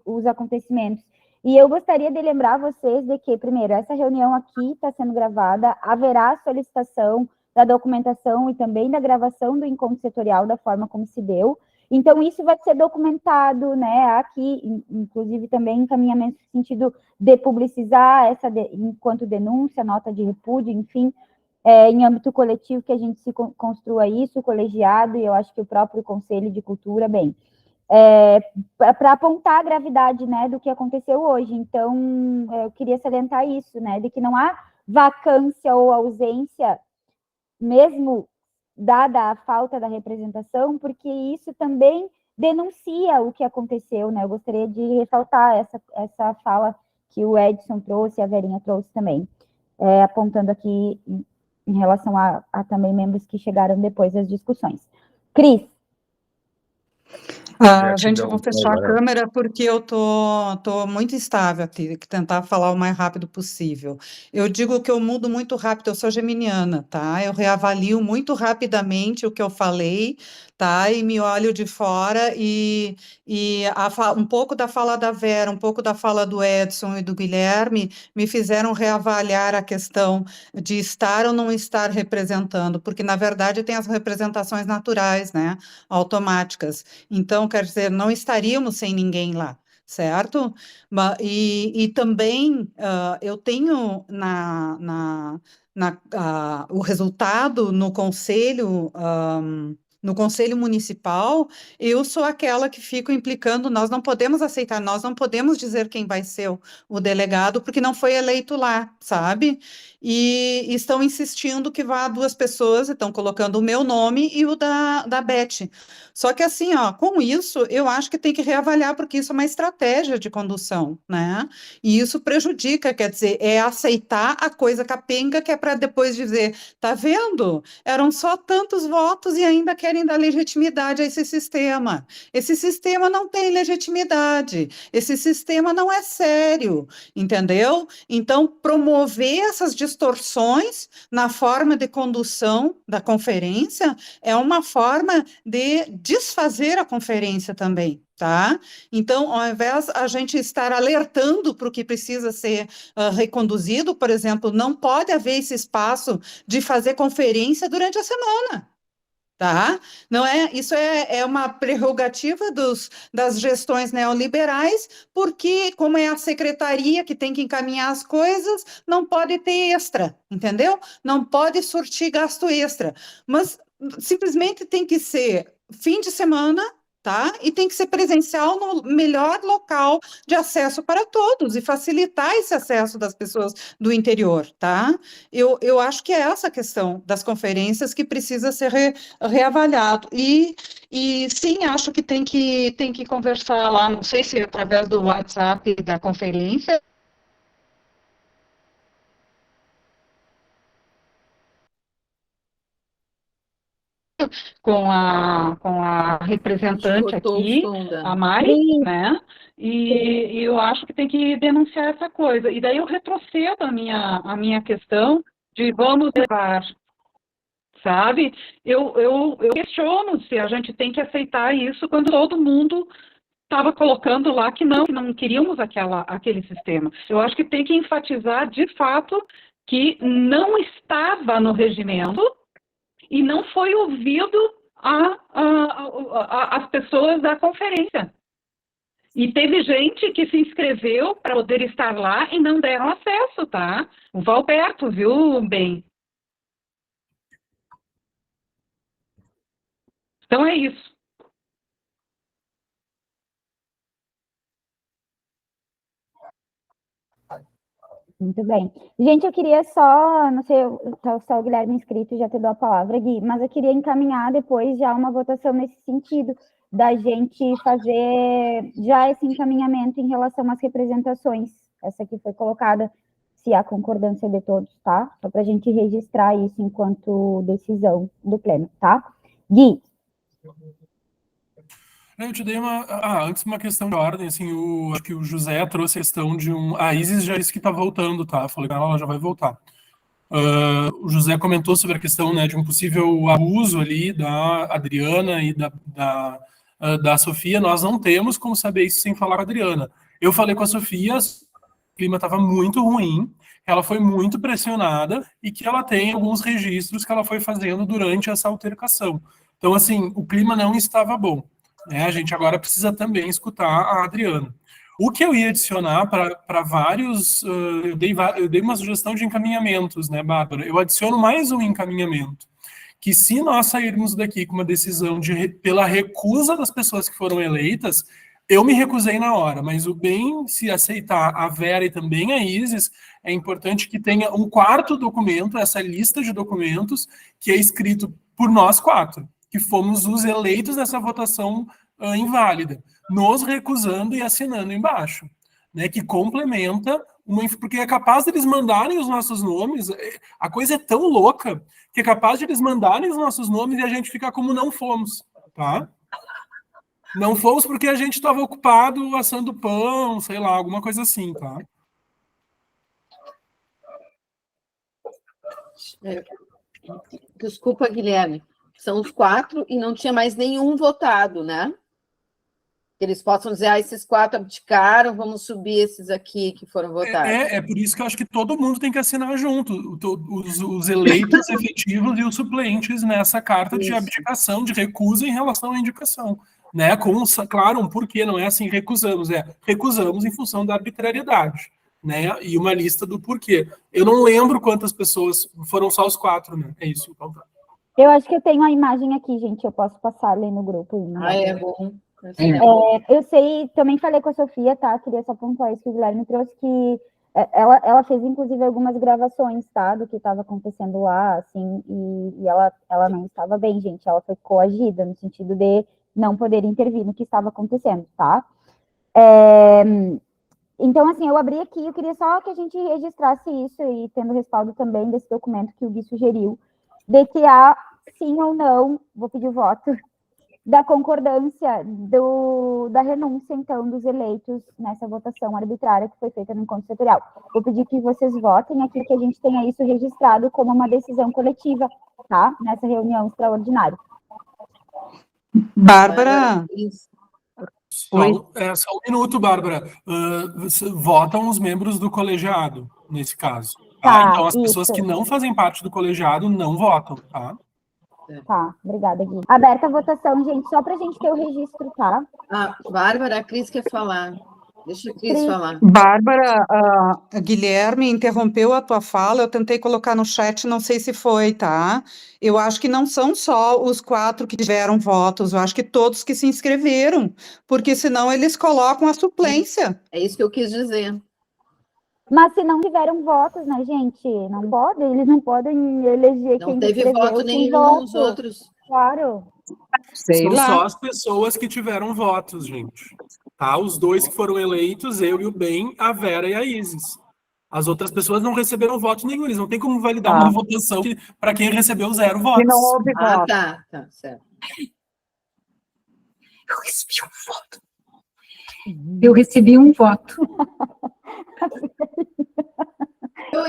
os acontecimentos. E eu gostaria de lembrar vocês de que, primeiro, essa reunião aqui está sendo gravada, haverá solicitação da documentação e também da gravação do encontro setorial da forma como se deu. Então, isso vai ser documentado, né, aqui, inclusive também encaminhamento no sentido de publicizar enquanto denúncia, nota de repúdio, enfim, em âmbito coletivo que a gente se construa isso, colegiado, e eu acho que o próprio Conselho de Cultura, bem. para apontar a gravidade, né, do que aconteceu hoje. Então, eu queria salientar isso, né, de que não há vacância ou ausência, mesmo dada a falta da representação, porque isso também denuncia o que aconteceu, né? Eu gostaria de ressaltar essa fala que o Edson trouxe, a Verinha trouxe também, apontando aqui em relação a também membros que chegaram depois das discussões. Cris. Gente, eu vou fechar a câmera porque eu tô muito instável aqui, que tentar falar o mais rápido possível. Eu digo que eu mudo muito rápido, eu sou geminiana, tá? Eu reavalio muito rapidamente o que eu falei, tá? E me olho de fora um pouco da fala da Vera, um pouco da fala do Edson e do Guilherme me fizeram reavaliar a questão de estar ou não estar representando, porque na verdade tem as representações naturais, né? Automáticas. Então, quer dizer, não estaríamos sem ninguém lá, certo? E também eu tenho o resultado no conselho. No Conselho Municipal, eu sou aquela que fico implicando, nós não podemos aceitar, nós não podemos dizer quem vai ser o delegado, porque não foi eleito lá, sabe? E estão insistindo que vá 2 pessoas, estão colocando o meu nome e o da Beth. Só que assim, ó, com isso, eu acho que tem que reavaliar, porque isso é uma estratégia de condução, né? E isso prejudica, quer dizer, é aceitar a coisa capenga, que é para depois dizer, tá vendo? Eram só tantos votos e ainda querem dar legitimidade a esse sistema. Esse sistema não tem legitimidade, esse sistema não é sério, entendeu? Então, promover essas distorções na forma de condução da conferência é uma forma de desfazer a conferência também, tá? Então, ao invés de a gente estar alertando para o que precisa ser reconduzido, por exemplo, não pode haver esse espaço de fazer conferência durante a semana. Tá? Não é, isso é uma prerrogativa das gestões neoliberais, porque, como é a secretaria que tem que encaminhar as coisas, não pode ter extra, entendeu? Não pode surtir gasto extra, mas simplesmente tem que ser fim de semana, tá? E tem que ser presencial no melhor local de acesso para todos e facilitar esse acesso das pessoas do interior, tá? Eu acho que é essa a questão das conferências que precisa ser reavaliado. E sim, acho que tem que conversar lá, não sei se através do WhatsApp da conferência, com a representante aqui, a Mari, né? E eu acho que tem que denunciar essa coisa. E daí eu retrocedo a minha questão de vamos levar, sabe? Eu questiono se a gente tem que aceitar isso quando todo mundo estava colocando lá que não queríamos aquele sistema. Eu acho que tem que enfatizar, de fato, que não estava no regimento e não foi ouvido as pessoas da conferência. E teve gente que se inscreveu para poder estar lá e não deram acesso, tá? O Valberto, viu, bem? Então é isso. Muito bem. Gente, eu queria só, não sei, só o Guilherme inscrito, já te dou a palavra, Gui, mas eu queria encaminhar depois já uma votação nesse sentido, da gente fazer já esse encaminhamento em relação às representações. Essa aqui foi colocada, se há concordância de todos, tá? Só para a gente registrar isso enquanto decisão do pleno, tá? Gui. Eu te dei antes uma questão de ordem, assim, acho que o José trouxe a questão de a Isis já disse que tá voltando, tá? Falei que ela já vai voltar. O José comentou sobre a questão, né, de um possível abuso ali da Adriana e da Sofia. Nós não temos como saber isso sem falar com a Adriana. Eu falei com a Sofia, o clima estava muito ruim, ela foi muito pressionada e que ela tem alguns registros que ela foi fazendo durante essa altercação. Então, assim, o clima não estava bom. A gente agora precisa também escutar a Adriana. O que eu ia adicionar para vários... eu dei uma sugestão de encaminhamentos, né, Bárbara? Eu adiciono mais um encaminhamento, que se nós sairmos daqui com uma decisão pela recusa das pessoas que foram eleitas, eu me recusei na hora, mas o bem, se aceitar a Vera e também a Isis, é importante que tenha um quarto documento, essa lista de documentos, que é escrito por nós 4, que fomos os eleitos dessa votação inválida, nos recusando e assinando embaixo, né, que complementa, porque é capaz de eles mandarem os nossos nomes, a coisa é tão louca, que é capaz de eles mandarem os nossos nomes e a gente ficar como não fomos, tá? Não fomos porque a gente estava ocupado assando pão, sei lá, alguma coisa assim, tá? Desculpa, Guilherme. São os 4 e não tinha mais nenhum votado, né? Eles possam dizer, esses 4 abdicaram, vamos subir esses aqui que foram votados. É por isso que eu acho que todo mundo tem que assinar junto, os eleitos efetivos e os suplentes nessa carta de abdicação, de recusa em relação à indicação. Né, com, claro, um porquê, não é assim, recusamos em função da arbitrariedade, né, e uma lista do porquê. Eu não lembro quantas pessoas, foram só os 4, né, é isso, então tá. Eu acho que eu tenho a imagem aqui, gente, eu posso passar ali no grupo. É bom. Eu sei, também falei com a Sofia, tá, queria só pontuar isso que o Guilherme trouxe, que ela fez, inclusive, algumas gravações, tá, do que estava acontecendo lá, assim, e ela não estava bem, gente, ela foi coagida, no sentido de não poder intervir no que estava acontecendo, tá? Então, assim, eu abri aqui, eu queria só que a gente registrasse isso, e tendo respaldo também desse documento que o Gui sugeriu, de que há, sim ou não, vou pedir o voto, da concordância da renúncia, então, dos eleitos nessa votação arbitrária que foi feita no encontro setorial. Vou pedir que vocês votem aqui, que a gente tenha isso registrado como uma decisão coletiva, tá? Nessa reunião extraordinária. Bárbara? Só um minuto, Bárbara. Votam os membros do colegiado, nesse caso. Tá? Então, as pessoas que não fazem parte do colegiado não votam, tá? Tá, obrigada, Gui. Aberta a votação, gente, só pra gente ter o registro, tá? Bárbara, a Cris quer falar. Deixa a Cris falar. Bárbara, Guilherme interrompeu a tua fala, eu tentei colocar no chat, não sei se foi, tá? Eu acho que não são só os 4 que tiveram votos, eu acho que todos que se inscreveram, porque senão eles colocam a suplência. É isso que eu quis dizer. Mas se não tiveram votos, né, gente? Não pode, eles não podem eleger não quem teve voto nenhum nos outros. Claro. São só as pessoas que tiveram votos, gente. Tá? Os 2 que foram eleitos, eu e o Ben, a Vera e a Isis. As outras pessoas não receberam voto nenhum, eles não tem como validar uma votação para quem recebeu 0 votos. E não houve voto. Tá, certo. Eu recebi um voto. Eu recebi um voto.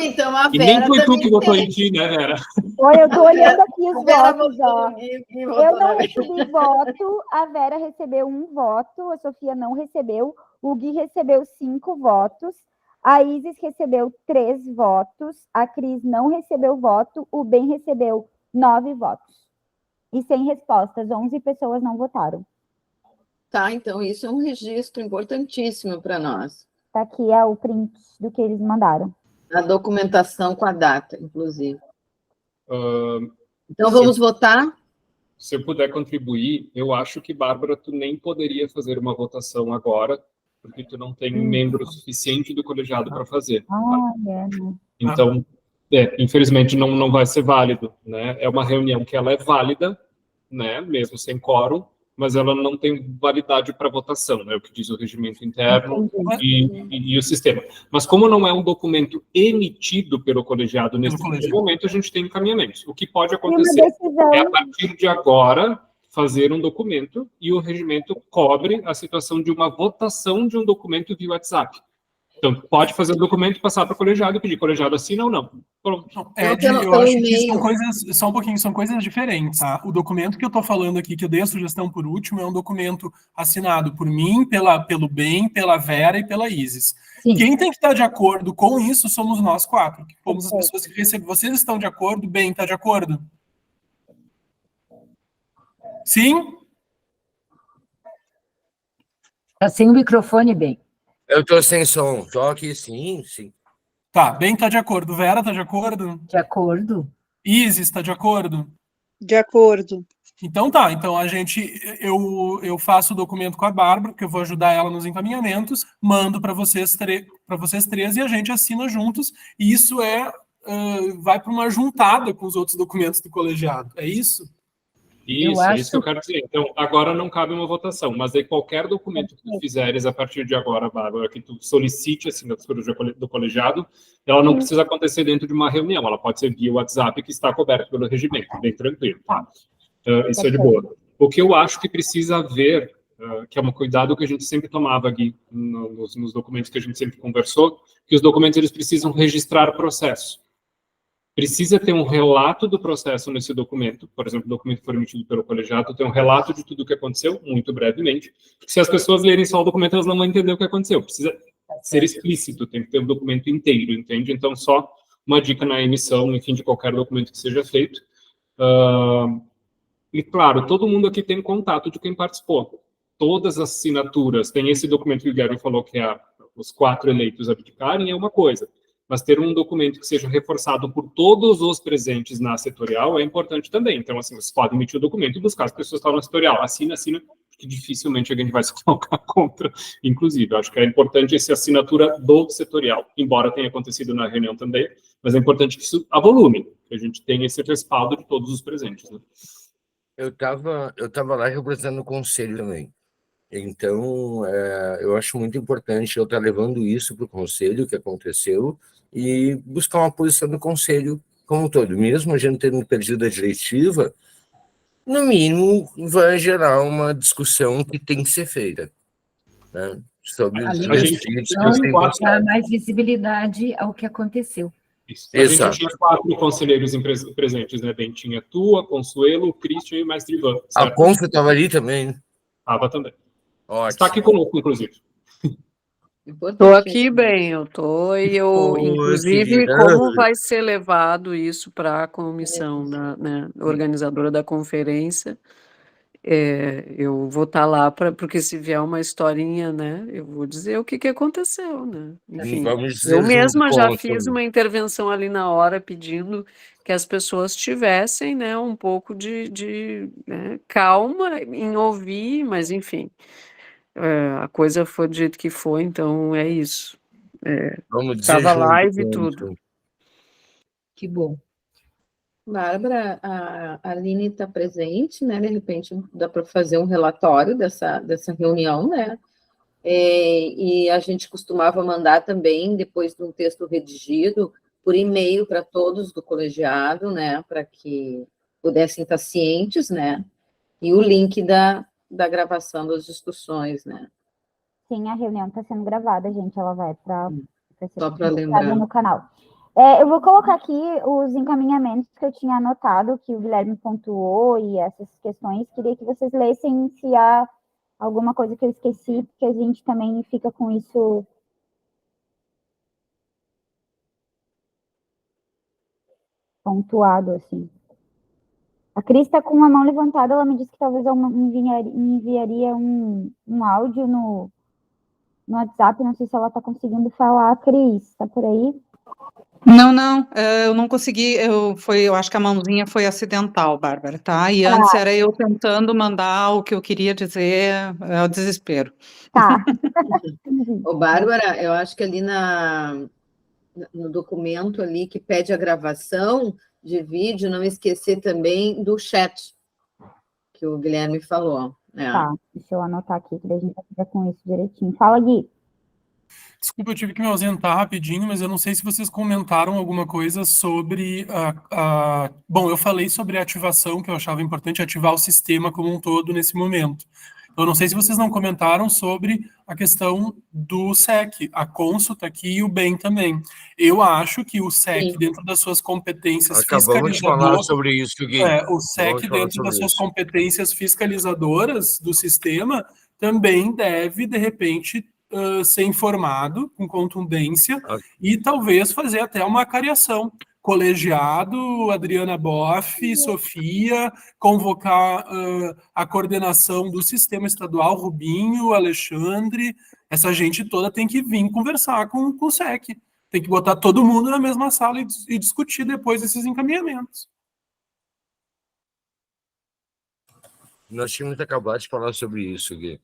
Então, a Vera e nem foi tu que votou tem. em ti, né, Vera? Olha, eu tô olhando aqui os votos, ó. Eu não também. recebi voto, a Vera recebeu 1 voto, a Sofia não recebeu, o Gui recebeu 5 votos, a Isis recebeu 3 votos, a Cris não recebeu voto, o Ben recebeu 9 votos. E sem respostas, 11 pessoas não votaram. Tá, então isso é um registro importantíssimo para nós. Tá aqui o print do que eles mandaram. A documentação com a data, inclusive. Então, vamos votar? Se eu puder contribuir, eu acho que, Bárbara, tu nem poderia fazer uma votação agora, porque tu não tem membro suficiente do colegiado para fazer. Então, infelizmente, não vai ser válido, né? É uma reunião que ela é válida, né? Mesmo sem quórum, mas ela não tem validade para votação, né? O que diz o regimento interno e o sistema. Mas como não é um documento emitido pelo colegiado nesse momento, a gente tem encaminhamentos. O que pode acontecer é, a partir de agora, fazer um documento e o regimento cobre a situação de uma votação de um documento via WhatsApp. Então, pode fazer o documento, passar para o colegiado e pedir colegiado assina ou não. Pronto. Eu acho que são coisas, só um pouquinho, são coisas diferentes, tá? O documento que eu estou falando aqui, que eu dei a sugestão por último, é um documento assinado por mim, pelo Ben, pela Vera e pela Isis. Sim. Quem tem que estar de acordo com isso somos nós 4, que fomos as pessoas que recebem. Vocês estão de acordo? Ben, está de acordo? Sim? Está sem o microfone, Ben. Eu estou sem som. Estou aqui, sim. Tá, Ben está de acordo. Vera está de acordo? De acordo. Isis está de acordo? De acordo. Então tá, então eu faço o documento com a Bárbara, que eu vou ajudar ela nos encaminhamentos, mando para vocês três e a gente assina juntos, e isso vai para uma juntada com os outros documentos do colegiado, é isso? Isso que eu quero dizer. Então, agora não cabe uma votação, mas aí qualquer documento que tu fizeres a partir de agora, Bárbara, que tu solicite a assinatura do colegiado, ela não precisa acontecer dentro de uma reunião, ela pode ser via WhatsApp, que está coberto pelo regimento, bem tranquilo, tá? Isso é de boa. O que eu acho que precisa haver, que é um cuidado que a gente sempre tomava, Gui, nos documentos que a gente sempre conversou, que os documentos eles precisam registrar processo. Precisa ter um relato do processo nesse documento, por exemplo, o documento que for emitido pelo colegiado, tem um relato de tudo o que aconteceu, muito brevemente, porque se as pessoas lerem só o documento, elas não vão entender o que aconteceu. Precisa ser explícito, tem que ter o documento inteiro, entende? Então, só uma dica na emissão, enfim, de qualquer documento que seja feito. E, claro, todo mundo aqui tem contato de quem participou. Todas as assinaturas, tem esse documento que o Guilherme falou, que é os 4 eleitos abdicarem, é uma coisa. Mas ter um documento que seja reforçado por todos os presentes na setorial é importante também. Então, assim, vocês podem emitir o documento e buscar as pessoas que estão na setorial. Assina, porque dificilmente alguém vai se colocar contra. Inclusive, eu acho que é importante essa assinatura do setorial, embora tenha acontecido na reunião também, mas é importante que isso avolume, que a gente tenha esse respaldo de todos os presentes, né? Eu tava lá representando o conselho também. Então, eu acho muito importante eu estar levando isso para o conselho, que aconteceu, e buscar uma posição do conselho como um todo. Mesmo a gente tendo perdido a diretiva, no mínimo vai gerar uma discussão que tem que ser feita, né? Sobre os benefícios. Dar mais visibilidade ao que aconteceu. Isso. A gente tinha 4 conselheiros presentes, né, Ben? Tinha tu, a Consuelo, o Christian e o Mestre Ivan. Certo? A Conf estava ali também. Estava também. Ótimo. Está aqui conosco, inclusive. Estou aqui bem, inclusive, como vai ser levado isso para a comissão organizadora da conferência, eu vou estar lá, porque se vier uma historinha, né, eu vou dizer o que aconteceu, né, enfim, eu mesma já fiz uma intervenção ali na hora, pedindo que as pessoas tivessem, né, um pouco de calma em ouvir, mas enfim, a coisa foi do jeito que foi, então é isso. Estava live e tudo. Que bom. Bárbara, a Aline está presente, né? De repente dá para fazer um relatório dessa reunião, né? E a gente costumava mandar também, depois de um texto redigido, por e-mail para todos do colegiado, né? Para que pudessem estar cientes, né? E o link da gravação das discussões, né? Sim, a reunião está sendo gravada, gente. Ela vai para ser lembrar no canal. Eu vou colocar aqui os encaminhamentos que eu tinha anotado, que o Guilherme pontuou, e essas questões. Queria que vocês lessem se há alguma coisa que eu esqueci, porque a gente também fica com isso pontuado, assim. A Cris está com a mão levantada, ela me disse que talvez eu enviaria um áudio no WhatsApp, não sei se ela está conseguindo falar. Cris, está por aí? Não, eu não consegui, eu acho que a mãozinha foi acidental, Bárbara, tá? E antes era eu tentando mandar o que eu queria dizer, é o desespero. Tá. Ô, Bárbara, eu acho que ali no documento ali que pede a gravação de vídeo, não esquecer também do chat, que o Guilherme falou. Né? Tá, deixa eu anotar aqui, que daí a gente vai ficar com isso direitinho. Fala, Gui. Desculpa, eu tive que me ausentar rapidinho, mas eu não sei se vocês comentaram alguma coisa sobre Bom, eu falei sobre a ativação, que eu achava importante ativar o sistema como um todo nesse momento. Eu não sei se vocês não comentaram sobre a questão do SEC. A Consul está aqui e o BEM também. Eu acho que o SEC, dentro das suas competências fiscalizadoras... Acabamos de falar sobre isso, Gui. O SEC, dentro das suas competências fiscalizadoras do sistema, também deve, de repente, ser informado com contundência e talvez fazer até uma cariação. Colegiado, Adriana Boff, Sofia, convocar a coordenação do sistema estadual, Rubinho, Alexandre, essa gente toda tem que vir conversar com o SEC. Tem que botar todo mundo na mesma sala e discutir depois esses encaminhamentos. Nós tínhamos acabado de falar sobre isso, Gui.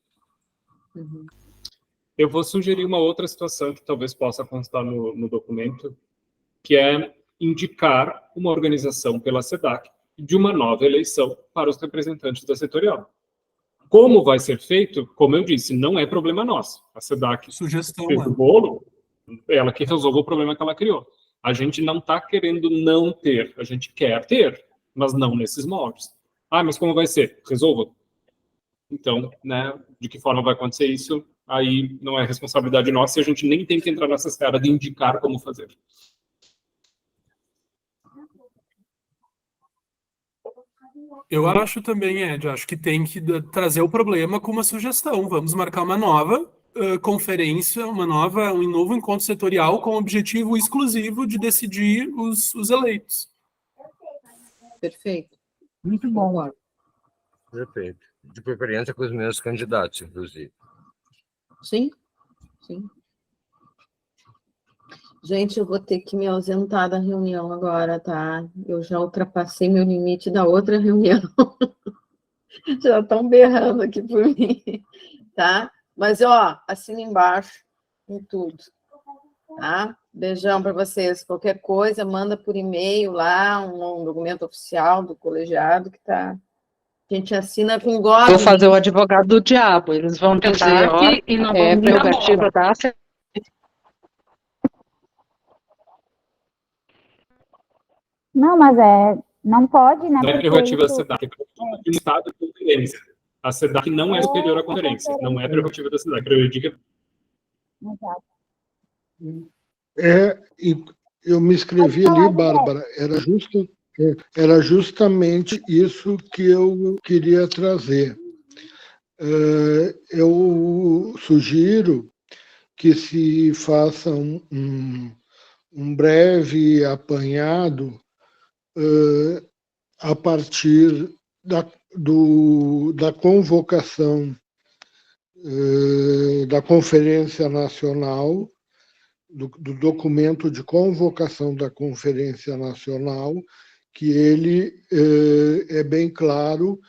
Eu vou sugerir uma outra situação que talvez possa constar no documento, que é indicar uma organização pela SEDAC de uma nova eleição para os representantes da setorial. Como vai ser feito, como eu disse, não é problema nosso. A SEDAC Sugestão, fez o bolo, ela que resolveu o problema que ela criou. A gente não está querendo não ter, a gente quer ter, mas não nesses moldes. Ah, mas como vai ser? Resolva. Então, né, de que forma vai acontecer isso, aí não é responsabilidade nossa e a gente nem tem que entrar nessa esfera de indicar como fazer. Eu acho também, Ed, acho que tem que trazer o problema com uma sugestão. Vamos marcar uma nova conferência, um novo encontro setorial com o objetivo exclusivo de decidir os eleitos. Perfeito. Muito bom. Perfeito. De preferência com os meus candidatos, inclusive. Sim, sim. Gente, eu vou ter que me ausentar da reunião agora, tá? Eu já ultrapassei meu limite da outra reunião. Já estão berrando aqui por mim, tá? Mas, ó, assina embaixo em tudo, tá? Beijão para vocês. Qualquer coisa, manda por e-mail lá, um documento oficial do colegiado que tá... A gente assina com gosto. Vou fazer o advogado do diabo. Eles vão dizer, ó, é prerrogativa da... Não, mas não pode, né? Não é porque prerrogativa da isso- SEDAC, é prerrogativa do Estado de conferência. A SEDAC não é superior à conferência, não é prerrogativa da SEDAC. Exato. Eu me inscrevi ali, Bárbara, era justamente isso que eu queria trazer. Eu sugiro que se faça um breve apanhado a partir da convocação da Conferência Nacional, do documento de convocação da Conferência Nacional, que ele é bem claro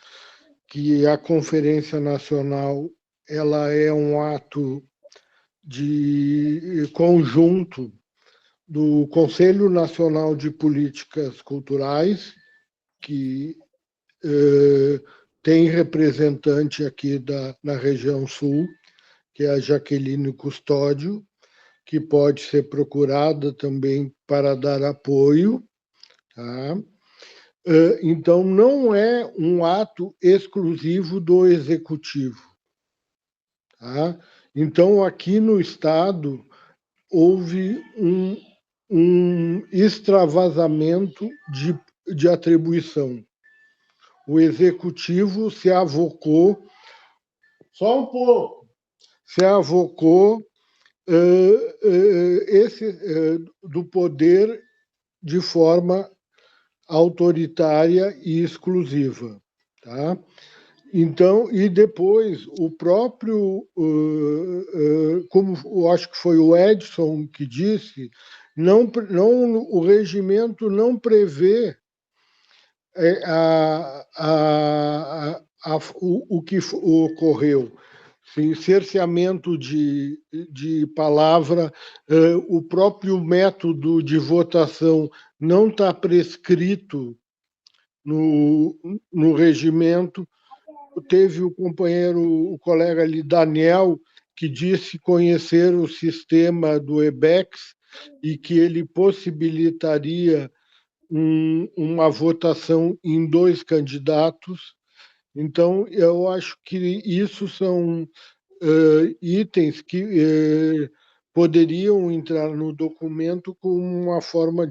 que a Conferência Nacional ela é um ato de conjunto do Conselho Nacional de Políticas Culturais, que tem representante aqui na região sul, que é a Jaqueline Custódio, que pode ser procurada também para dar apoio. Tá? Então, não é um ato exclusivo do Executivo. Tá? Então, aqui no Estado, houve um extravasamento de atribuição. O Executivo se avocou, só um pouco, se avocou do poder de forma autoritária e exclusiva. Tá? Então, e depois, o próprio, como eu acho que foi o Edson que disse, o regimento não prevê o que ocorreu. Sim, cerceamento de palavra, o próprio método de votação não está prescrito no regimento. Teve o colega ali, Daniel, que disse conhecer o sistema do EBEX e que ele possibilitaria uma votação em 2 candidatos. Então, eu acho que isso são itens que poderiam entrar no documento com uma forma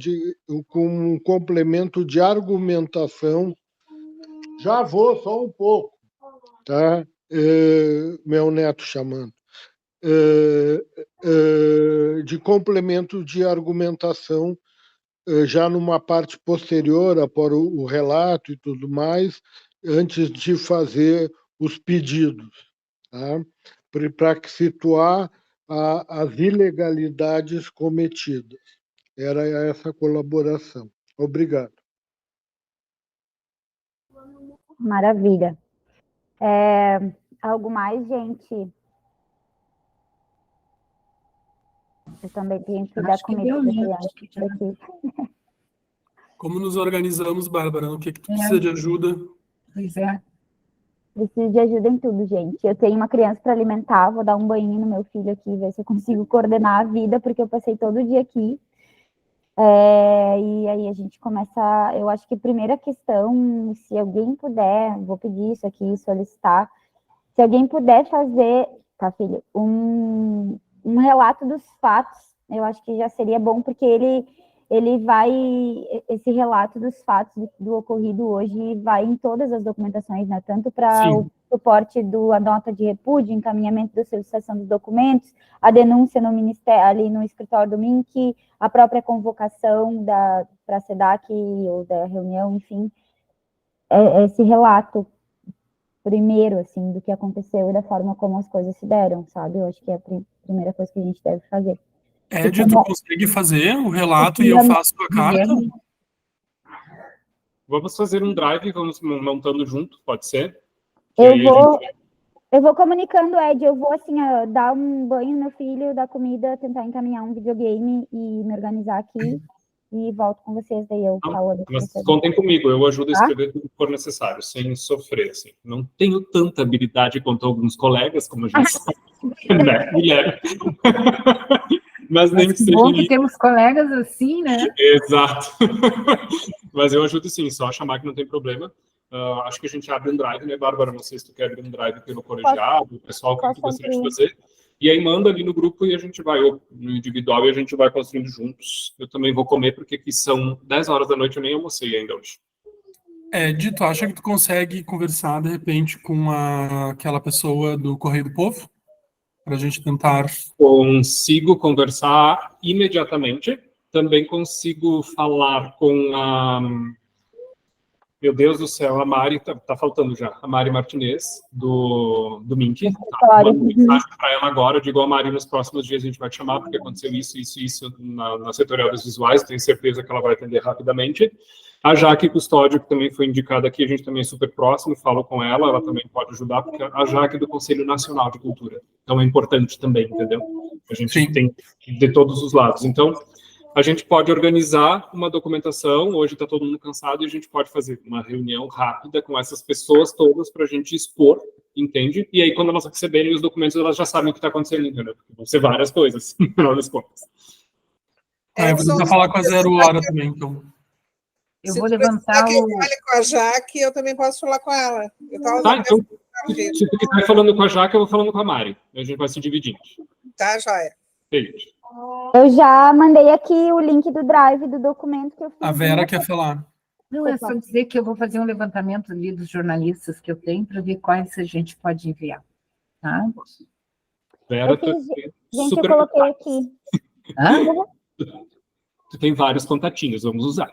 com um complemento de argumentação. Já vou, só um pouco, tá? Meu neto chamando. De complemento de argumentação já numa parte posterior, após o relato e tudo mais, antes de fazer os pedidos, tá? Para situar as ilegalidades cometidas. Era essa colaboração. Obrigado. Maravilha. Algo mais, gente? Eu também tenho que dar Acho que comida deu, para né? criança Acho que já- aqui. Como nos organizamos, Bárbara? O que tu É. precisa de ajuda? Pois é. Preciso de ajuda em tudo, gente. Eu tenho uma criança para alimentar, vou dar um banho no meu filho aqui, ver se eu consigo coordenar a vida, porque eu passei todo o dia aqui. E aí a gente começa. Eu acho que a primeira questão, se alguém puder, vou pedir isso aqui, solicitar, se alguém puder fazer, tá, filho, um relato dos fatos, eu acho que já seria bom, porque ele vai, esse relato dos fatos do ocorrido hoje vai em todas as documentações, né? Tanto para o suporte da nota de repúdio, encaminhamento da solicitação dos documentos, a denúncia no ministério, ali no escritório do MINC, a própria convocação para a SEDAC ou da reunião, enfim, esse relato primeiro, assim, do que aconteceu e da forma como as coisas se deram, sabe? Eu acho que é a primeira coisa que a gente deve fazer. Ed, tu consegue fazer o relato e eu faço a carta? Vamos fazer um drive, vamos montando junto, pode ser? Eu vou comunicando, Ed, eu vou, assim, dar um banho no meu filho, dar comida, tentar encaminhar um videogame e me organizar aqui e volto com vocês, daí eu falo. Mas contem comigo, eu ajudo a escrever tudo que for necessário, sem sofrer, assim. Não tenho tanta habilidade quanto alguns colegas, como a gente sabe, né, Guilherme? Mas nem que seja. Bom que temos colegas assim, né? Exato. Mas eu ajudo sim, só chamar que não tem problema. Acho que a gente abre um drive, né, Bárbara? Não sei se tu quer abrir um drive pelo colegiado, o pessoal, o que tu gostaria de fazer. E aí manda ali no grupo e a gente vai, ou no individual, e a gente vai construindo juntos. Eu também vou comer, porque aqui são 10 horas da noite, eu nem almocei ainda hoje. Ed, tu acha que tu consegue conversar, de repente, com aquela pessoa do Correio do Povo? Para a gente tentar... Consigo conversar imediatamente. Também consigo falar com a... Meu Deus do céu, a Mari, tá faltando já, a Mari Martinez, do MINC. Tá? Mando mensagem para ela agora, digo a Mari, nos próximos dias a gente vai te chamar, porque aconteceu isso na setorial dos visuais, tenho certeza que ela vai atender rapidamente. A Jaque Custódio, que também foi indicada aqui, a gente também é super próximo, falo com ela, ela também pode ajudar, porque a Jaque é do Conselho Nacional de Cultura, então é importante também, entendeu? A gente tem de todos os lados. Então, a gente pode organizar uma documentação, hoje está todo mundo cansado, e a gente pode fazer uma reunião rápida com essas pessoas todas para a gente expor, entende? E aí, quando elas receberem os documentos, elas já sabem o que está acontecendo, entendeu? Porque vão ser várias coisas, no final das contas. Eu vou tentar falar com a Zero Hora também, então. Eu vou levantar que fale com a Jaque, eu também posso falar com ela. Tá, então, se tu quiser falando com a Jaque, eu vou falando com a Mari. A gente vai se dividindo. Tá, joia. Beijo. Eu já mandei aqui o link do drive do documento que eu fiz. A Vera quer falar. Não, é só dizer que eu vou fazer um levantamento ali dos jornalistas que eu tenho para ver quais a gente pode enviar. Tá? Vera, gente, eu coloquei aqui. Tu tem vários contatinhos, vamos usar.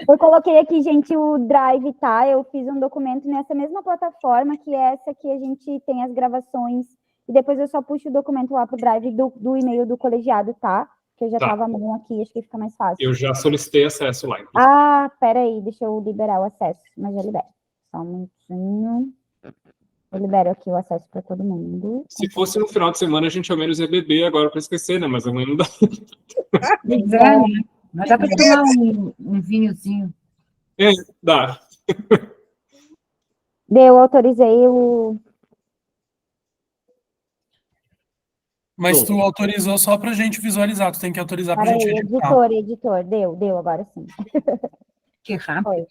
Eu coloquei aqui, gente, o Drive, tá? Eu fiz um documento nessa mesma plataforma, que é essa que a gente tem as gravações, e depois eu só puxo o documento lá pro Drive do e-mail do colegiado, tá? Que eu já tava à mão aqui, acho que fica mais fácil. Eu já solicitei acesso lá. Inclusive. Ah, peraí, deixa eu liberar o acesso, mas já libero. Só um minutinho. Eu libero aqui o acesso para todo mundo. Se fosse no final de semana, a gente ao menos ia beber agora para esquecer, né? Mas amanhã não dá. Mas dá para tomar um vinhozinho. Dá. Autorizei o... Mas tu autorizou só para a gente visualizar, tu tem que autorizar para a gente editar. Editor, deu, agora sim. Que rápido.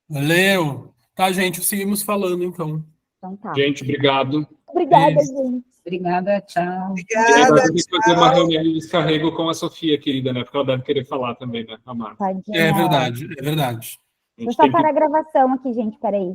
Valeu. Tá, gente, seguimos falando, então. Então tá. Gente, obrigado. Obrigada, gente. Obrigada, tchau. Obrigada, vai ter que fazer uma reunião de descarrego com a Sofia, querida, né? Porque ela deve querer falar também, né, Amar? É verdade, é verdade. Vou só parar a gravação aqui, gente, peraí.